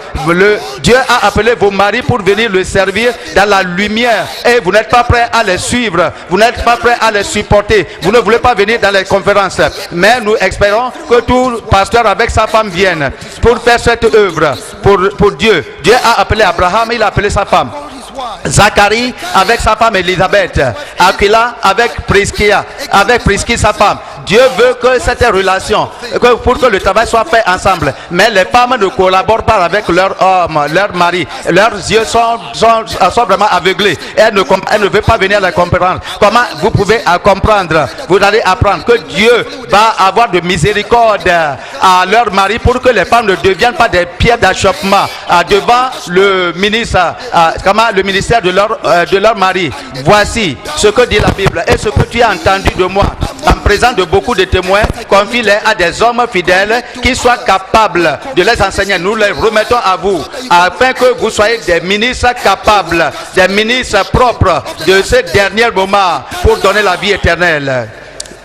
Dieu a appelé vos maris pour venir le servir dans la lumière et vous n'êtes pas prêts à les suivre, vous n'êtes pas prêts à les supporter, vous ne voulez pas venir dans les conférences, mais nous espérons que tout pasteur avec sa femme vienne pour faire cette œuvre pour Dieu. Dieu a appelé Abraham, il a appelé sa femme. Zacharie avec sa femme Elisabeth, Aquila avec Priscilla sa femme. Dieu veut que cette relation, pour que le travail soit fait ensemble, mais les femmes ne collaborent pas avec leur homme, leur mari. Leurs yeux sont vraiment aveuglés. Elles ne veulent pas venir les comprendre. Comment vous pouvez comprendre? Vous allez apprendre que Dieu va avoir de miséricorde à leur mari pour que les femmes ne deviennent pas des pierres d'achoppement devant le ministère de leur mari. Voici ce que dit la Bible et ce que tu as entendu de moi en présence de beaucoup de témoins. Confie-les à des hommes fidèles qui soient capables de les enseigner. Nous les remettons à vous afin que vous soyez des ministres capables, des ministres propres de ce dernier moment pour donner la vie éternelle.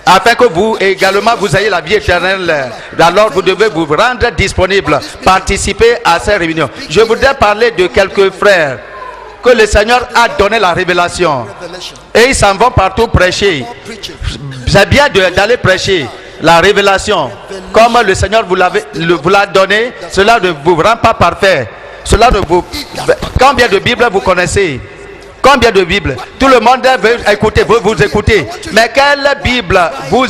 Afin que vous également vous ayez la vie éternelle, alors vous devez vous rendre disponible, participer à ces réunions. Je voudrais parler de quelques frères que le Seigneur a donné la révélation et ils s'en vont partout prêcher. C'est bien d'aller prêcher la révélation comme le Seigneur vous l'a donné. Cela ne vous rend pas parfait. Combien de Bibles vous connaissez? Combien de Bibles? Tout le monde veut écouter, veut vous écouter. Mais quelle Bible vous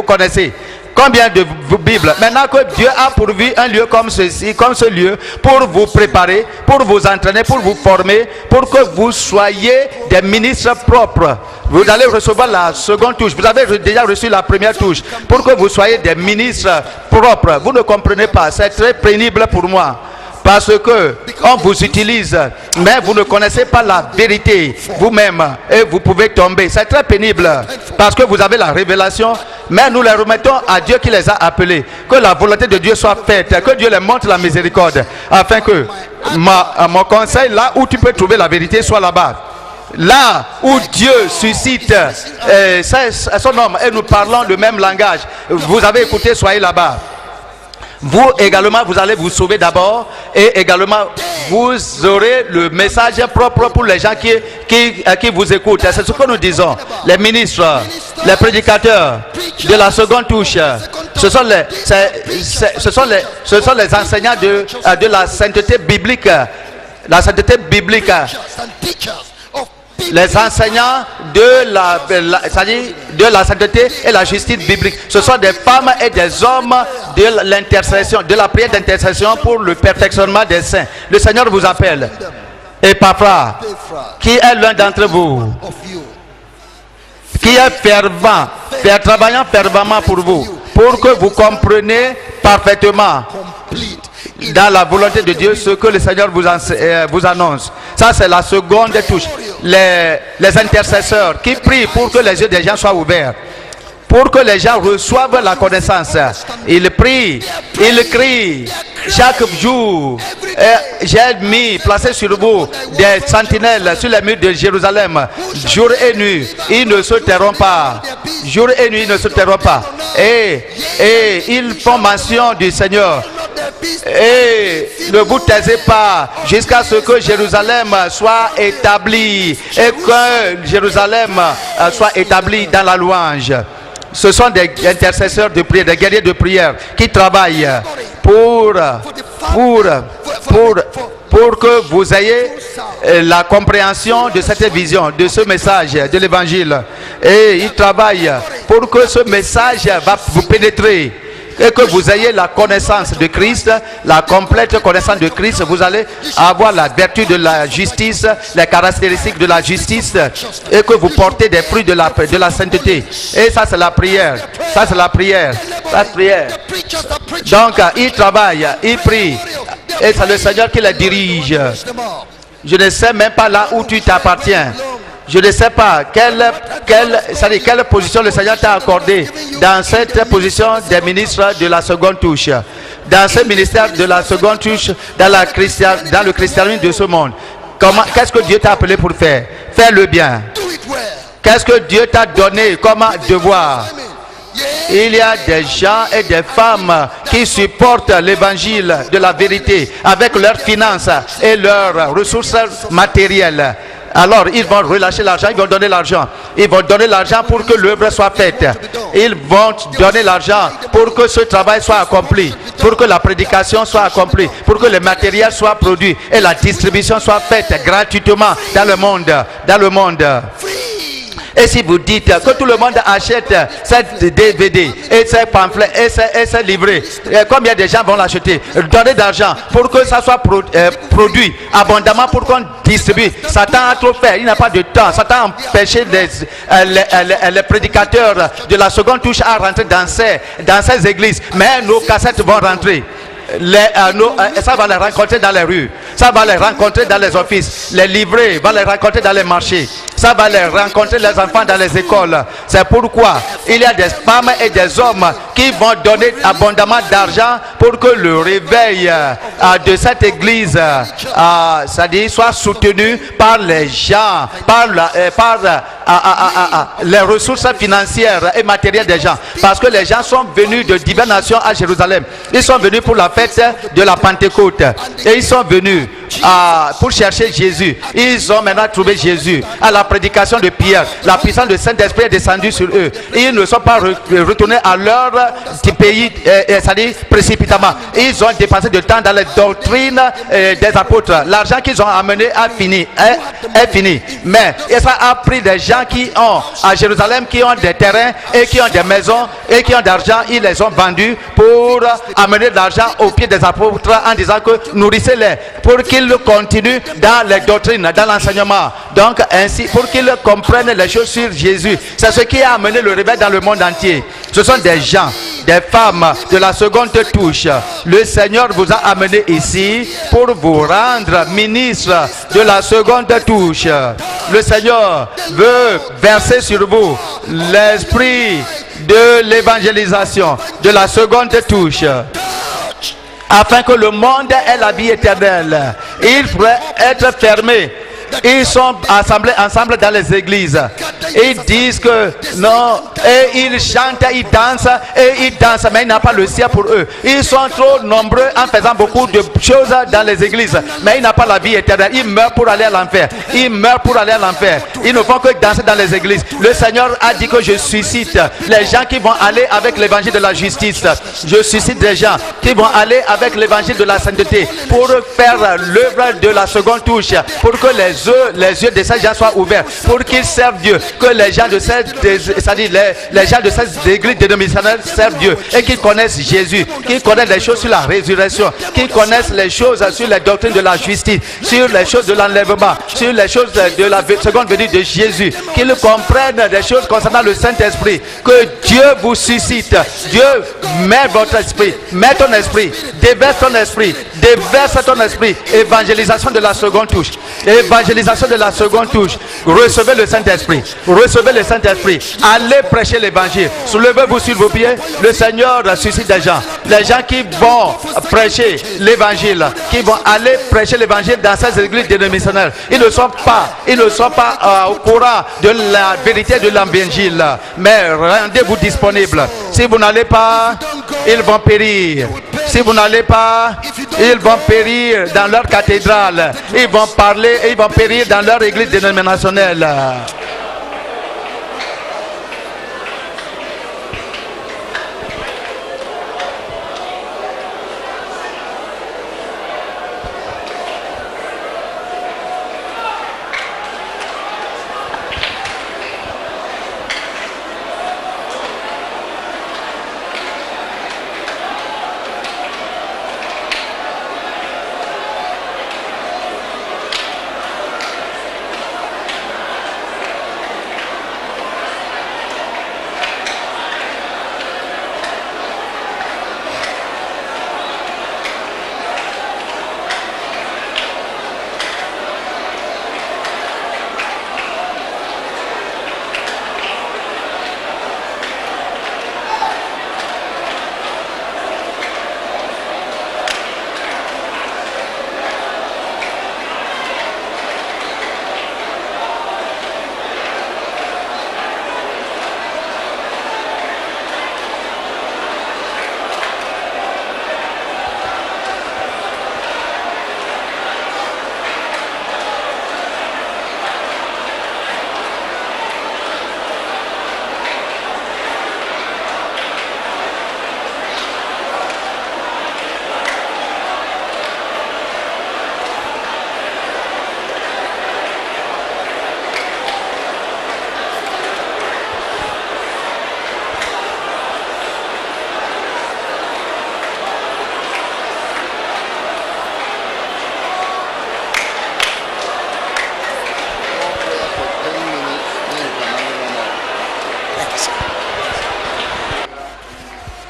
connaissez? Combien de Bibles? Maintenant que Dieu a pourvu un lieu comme ceci, comme ce lieu, pour vous préparer, pour vous entraîner, pour vous former, pour que vous soyez des ministres propres. Vous allez recevoir la seconde touche. Vous avez déjà reçu la première touche. Pour que vous soyez des ministres propres. Vous ne comprenez pas. C'est très pénible pour moi. Parce que on vous utilise, mais vous ne connaissez pas la vérité vous-même et vous pouvez tomber. C'est très pénible parce que vous avez la révélation, mais nous les remettons à Dieu qui les a appelés. Que la volonté de Dieu soit faite, que Dieu les montre la miséricorde, afin que mon conseil, là où tu peux trouver la vérité, soit là-bas. Là où Dieu suscite son homme et nous parlons le même langage. Vous avez écouté, soyez là-bas. Vous également, vous allez vous sauver d'abord et également vous aurez le message propre pour les gens qui vous écoutent. C'est ce que nous disons. Les ministres, les prédicateurs de la seconde touche, ce sont les enseignants de la sainteté biblique. La sainteté biblique. Les enseignants de la sainteté et la justice biblique. Ce sont des femmes et des hommes de l'intercession, de la prière d'intercession pour le perfectionnement des saints. Le Seigneur vous appelle. Et Epaphroditos, qui est l'un d'entre vous, qui est fervent, travaillant fervemment pour vous, pour que vous compreniez parfaitement dans la volonté de Dieu ce que le Seigneur vous annonce. Ça, c'est la seconde touche. Les intercesseurs qui prient pour que les yeux des gens soient ouverts, pour que les gens reçoivent la connaissance. Ils prient, ils crient chaque jour. J'ai placé sur vous des sentinelles sur les murs de Jérusalem, jour et nuit. Ils ne se tairont pas. Jour et nuit, ils ne se tairont pas. Et ils font mention du Seigneur. Et ne vous taisez pas jusqu'à ce que Jérusalem soit établi et que Jérusalem soit établi dans la louange. Ce sont des intercesseurs de prière, des guerriers de prière qui travaillent pour que vous ayez la compréhension de cette vision, de ce message, de l'évangile. Et ils travaillent pour que ce message va vous pénétrer. Et que vous ayez la connaissance de Christ, la complète connaissance de Christ, vous allez avoir la vertu de la justice, les caractéristiques de la justice, et que vous portez des fruits de la sainteté. Et ça, c'est la prière. Ça, c'est la prière. La prière. Donc, il travaille, il prie, et c'est le Seigneur qui les dirige. Je ne sais même pas là où tu t'appartiens. Je ne sais pas quelle position le Seigneur t'a accordée dans cette position des ministres de la seconde touche. Dans ce ministère de la seconde touche, dans le christianisme de ce monde. Qu'est-ce que Dieu t'a appelé pour faire? Fais le bien. Qu'est-ce que Dieu t'a donné comme devoir? Il y a des gens et des femmes qui supportent l'évangile de la vérité avec leurs finances et leurs ressources matérielles. Alors, ils vont relâcher l'argent, ils vont donner l'argent. Ils vont donner l'argent pour que l'œuvre soit faite. Ils vont donner l'argent pour que ce travail soit accompli, pour que la prédication soit accomplie, pour que le matériel soit produit et la distribution soit faite gratuitement dans le monde. Et si vous dites que tout le monde achète cette DVD et ces pamphlets et ces livrets, combien de gens vont l'acheter? Donnez d'argent pour que ça soit produit abondamment, pour qu'on distribue. Satan a trop fait, il n'a pas de temps. Satan a empêché les prédicateurs de la seconde touche à rentrer dans ces églises. Mais nos cassettes vont rentrer. Ça va les rencontrer dans les rues, ça va les rencontrer dans les offices, les livrets vont les rencontrer dans les marchés, ça va les rencontrer les enfants dans les écoles. C'est pourquoi il y a des femmes et des hommes qui vont donner abondamment d'argent pour que le réveil de cette église soit soutenu par les gens, par les ressources financières et matérielles des gens. Parce que les gens sont venus de diverses nations à Jérusalem. Ils sont venus pour la fête de la Pentecôte. Et ils sont venus pour chercher Jésus. Ils ont maintenant trouvé Jésus. À la prédication de Pierre, la puissance du Saint-Esprit est descendue sur eux. Ils ne sont pas retournés à leur pays, c'est-à-dire précipitamment. Ils ont dépensé du temps dans les doctrines des apôtres. L'argent qu'ils ont amené est fini. Mais ça a pris des gens qui ont à Jérusalem, qui ont des terrains et qui ont des maisons et qui ont d'argent. Ils les ont vendus pour amener de l'argent aux pieds des apôtres en disant que nourrissez-les pour qu'ils continuent dans les doctrines, dans l'enseignement. Donc ainsi, pour qu'ils comprennent les choses sur Jésus. C'est ce qui a amené le réveil dans le monde entier. Ce sont des gens, des femmes de la seconde touche. Le Seigneur vous a amené ici pour vous rendre ministre de la seconde touche. Le Seigneur veut verser sur vous l'esprit de l'évangélisation de la seconde touche, afin que le monde ait la vie éternelle. Il faudrait être fermé. Ils sont assemblés ensemble dans les églises. Ils disent que non, et ils chantent, ils dansent, mais il n'y a pas le ciel pour eux. Ils sont trop nombreux en faisant beaucoup de choses dans les églises, mais ils n'ont pas la vie éternelle. Ils meurent pour aller à l'enfer. Ils meurent pour aller à l'enfer. Ils ne font que danser dans les églises. Le Seigneur a dit que je suscite les gens qui vont aller avec l'évangile de la justice. Je suscite des gens qui vont aller avec l'évangile de la sainteté pour faire l'œuvre de la seconde touche, pour que les yeux de ces gens soient ouverts, pour qu'ils servent Dieu, que les gens de les gens de ces églises dénominationnelles servent Dieu et qu'ils connaissent Jésus, qu'ils connaissent les choses sur la résurrection, qu'ils connaissent les choses sur les doctrines de la justice, sur les choses de l'enlèvement, sur les choses de la seconde venue de Jésus, qu'ils comprennent des choses concernant le Saint-Esprit, que Dieu vous suscite. Dieu met votre esprit, met ton esprit, déverse ton esprit, déverse ton esprit. Évangélisation de la seconde touche. Évangélisation de la seconde touche. Recevez le Saint-Esprit. Recevez le Saint-Esprit. Allez prêcher l'évangile. Soulevez-vous sur vos pieds. Le Seigneur suscite des gens. Les gens qui vont prêcher l'évangile, qui vont aller prêcher l'évangile dans ces églises dénominationnelles. Ils ne sont pas au courant de la vérité de l'évangile. Mais rendez-vous disponible. Si vous n'allez pas, ils vont périr. Si vous n'allez pas, ils vont périr dans leur cathédrale. Ils vont parler et ils vont périr dans leur église dénominationnelle.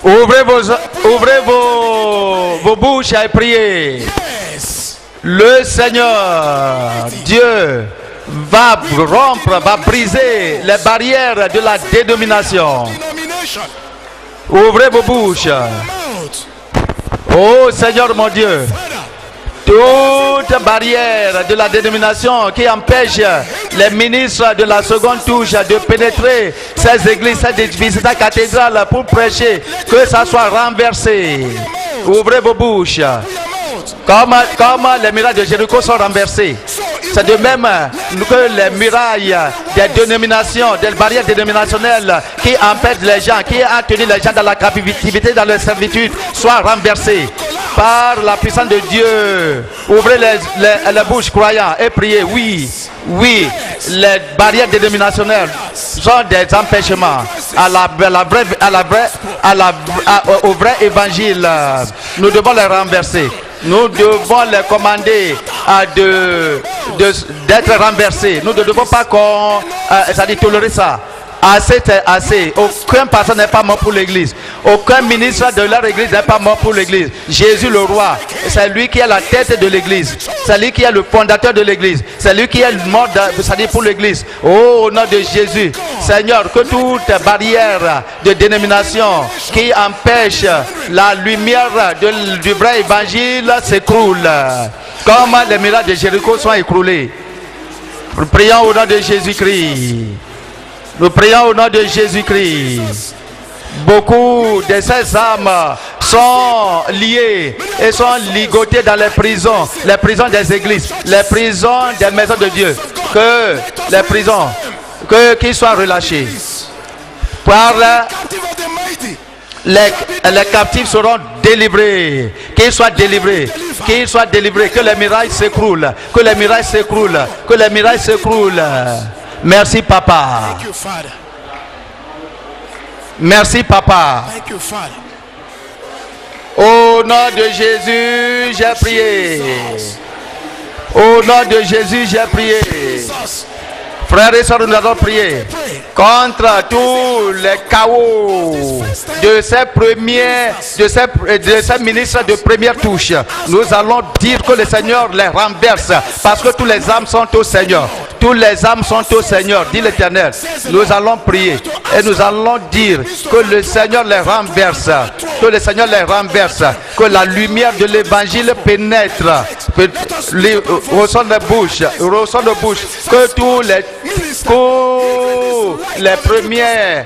Ouvrez vos bouches et priez. Yes. Le Seigneur, Dieu, va rompre, va briser les barrières de la dénomination. Denomination. Ouvrez vos bouches. Mouth. Oh Seigneur mon Dieu, Father. toute barrière de la dénomination qui empêche les ministres de la seconde touche de pénétrer ces églises, ces édifices, ces cathédrales pour prêcher, que ça soit renversé. Ouvrez vos bouches. Your mouth. Comme les murailles de Jéricho sont renversées. C'est de même que les murailles des dénominations, des barrières dénominationnelles qui empêchent les gens, qui ont tenu les gens dans la captivité, dans la servitude, soient renversées par la puissance de Dieu. Ouvrez les bouches croyants et priez. Oui, oui, les barrières dénominationnelles sont des empêchements au vrai évangile. Nous devons les renverser. Nous devons les commander d'être renversés. Nous ne devons pas tolérer ça. Assez, c'est assez. Aucun pasteur n'est pas mort pour l'église. Aucun ministre de leur église n'est pas mort pour l'église. Jésus le roi, c'est lui qui est la tête de l'église. C'est lui qui est le fondateur de l'église. C'est lui qui est mort pour l'église. Oh, au nom de Jésus, Seigneur, que toutes barrières de dénomination qui empêchent la lumière du vrai évangile s'écroulent. Comme les miracles de Jéricho sont écroulés. Prions au nom de Jésus-Christ. Nous prions au nom de Jésus-Christ. Beaucoup de ces âmes sont liées et sont ligotées dans les prisons des églises, les prisons des maisons de Dieu. Que les prisons, qu'ils soient relâchés. Par les captifs seront délivrés. Qu'ils soient délivrés. Qu'ils soient délivrés. Que les murailles s'écroulent. Que les murailles s'écroulent. Que les murailles s'écroulent. Merci papa. Thank you, Father. Merci papa. Thank you, Father. Au nom de Jésus, j'ai prié. Au nom de Jésus, j'ai prié. Jesus. Frères et sœurs, nous allons prier contre tous les chaos de ces ministres de première touche. Nous allons dire que le Seigneur les renverse parce que tous les âmes sont au Seigneur. Tous les âmes sont au Seigneur, dit l'Éternel. Nous allons prier et nous allons dire que le Seigneur les renverse. Que le Seigneur les renverse. Que la lumière de l'évangile pénètre au son de bouche. Que tous les premiers,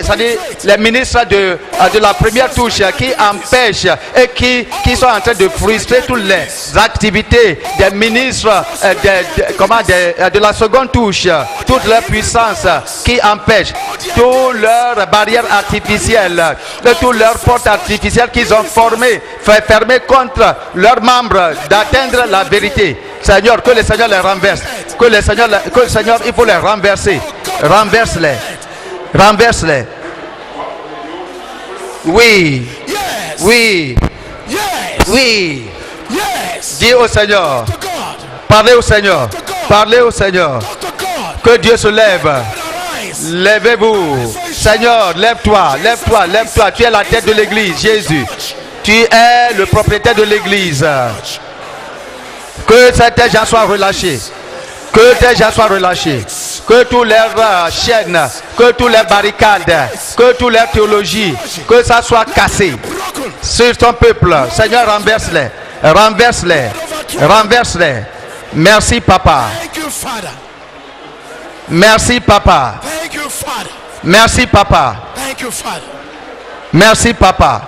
c'est-à-dire les ministres de la première touche qui empêchent et qui sont en train de frustrer toutes les activités des ministres de la seconde touche, toute leur puissance qui empêche, toutes leurs barrières artificielles, toutes leurs portes artificielles qu'ils ont fermées contre leurs membres d'atteindre la vérité. Seigneur, que le Seigneur les renverse. Que le Seigneur, il faut les renverser. Renverse-les. Renverse-les. Oui. Yes. Oui. Yes. Oui. Yes. Dis au Seigneur. To God. Parlez au Seigneur. Parlez au Seigneur. To God. Que Dieu se lève. Arise. Lèvez-vous. Seigneur, lève-toi. Lève-toi. Lève-toi. Tu es la tête de l'église, Jésus. Tu es le propriétaire de l'église. Que tes gens soient relâchés. Que tes gens soient relâchés. Que tous leurs chaînes, que tous les barricades, que toutes les théologies, que ça soit cassé sur ton peuple. Seigneur, renverse-les. Renverse-les. Renverse-les. Merci, papa. Thank you, Father. Merci, papa. Thank you, Father. Merci, papa. Thank you, Father. Merci, papa.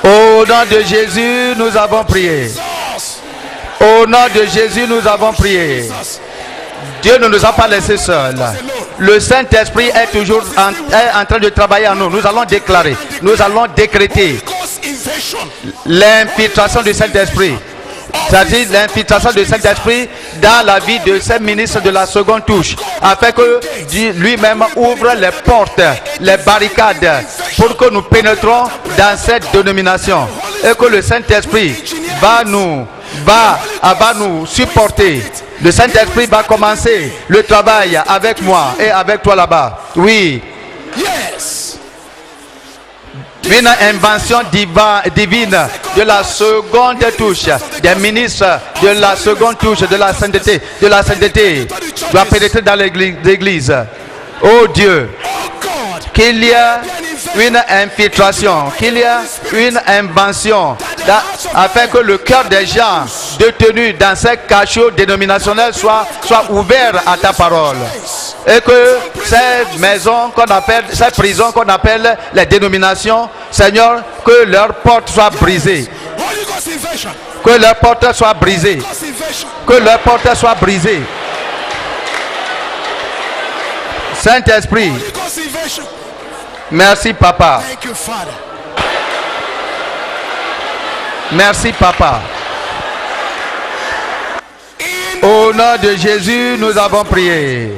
Au nom de Jésus, nous avons prié. Au nom de Jésus, nous avons prié. Dieu ne nous a pas laissés seuls. Le Saint-Esprit est toujours en train de travailler en nous. Nous allons déclarer, nous allons décréter l'infiltration du Saint-Esprit. C'est-à-dire l'infiltration du Saint-Esprit dans la vie de ces ministres de la seconde touche, afin que lui-même ouvre les portes, les barricades, pour que nous pénétrons dans cette dénomination et que le Saint-Esprit va nous supporter. Le Saint-Esprit va commencer le travail avec moi et avec toi là-bas. Oui. Yes. Une invention divine de la seconde touche, des ministres de la seconde touche, de la sainteté doit pénétrer dans l'église. Oh Dieu, qu'il y ait une infiltration, qu'il y ait une invention afin que le cœur des gens détenus dans ces cachots dénominationnels soit ouvert à ta parole. Et que ces maisons qu'on appelle, ces prisons qu'on appelle les dénominations, Seigneur, que leurs portes soient brisées. Que leurs portes soient brisées. Que leurs portes soient brisées. Saint-Esprit, merci Papa. Merci Papa. Au nom de Jésus, nous avons prié.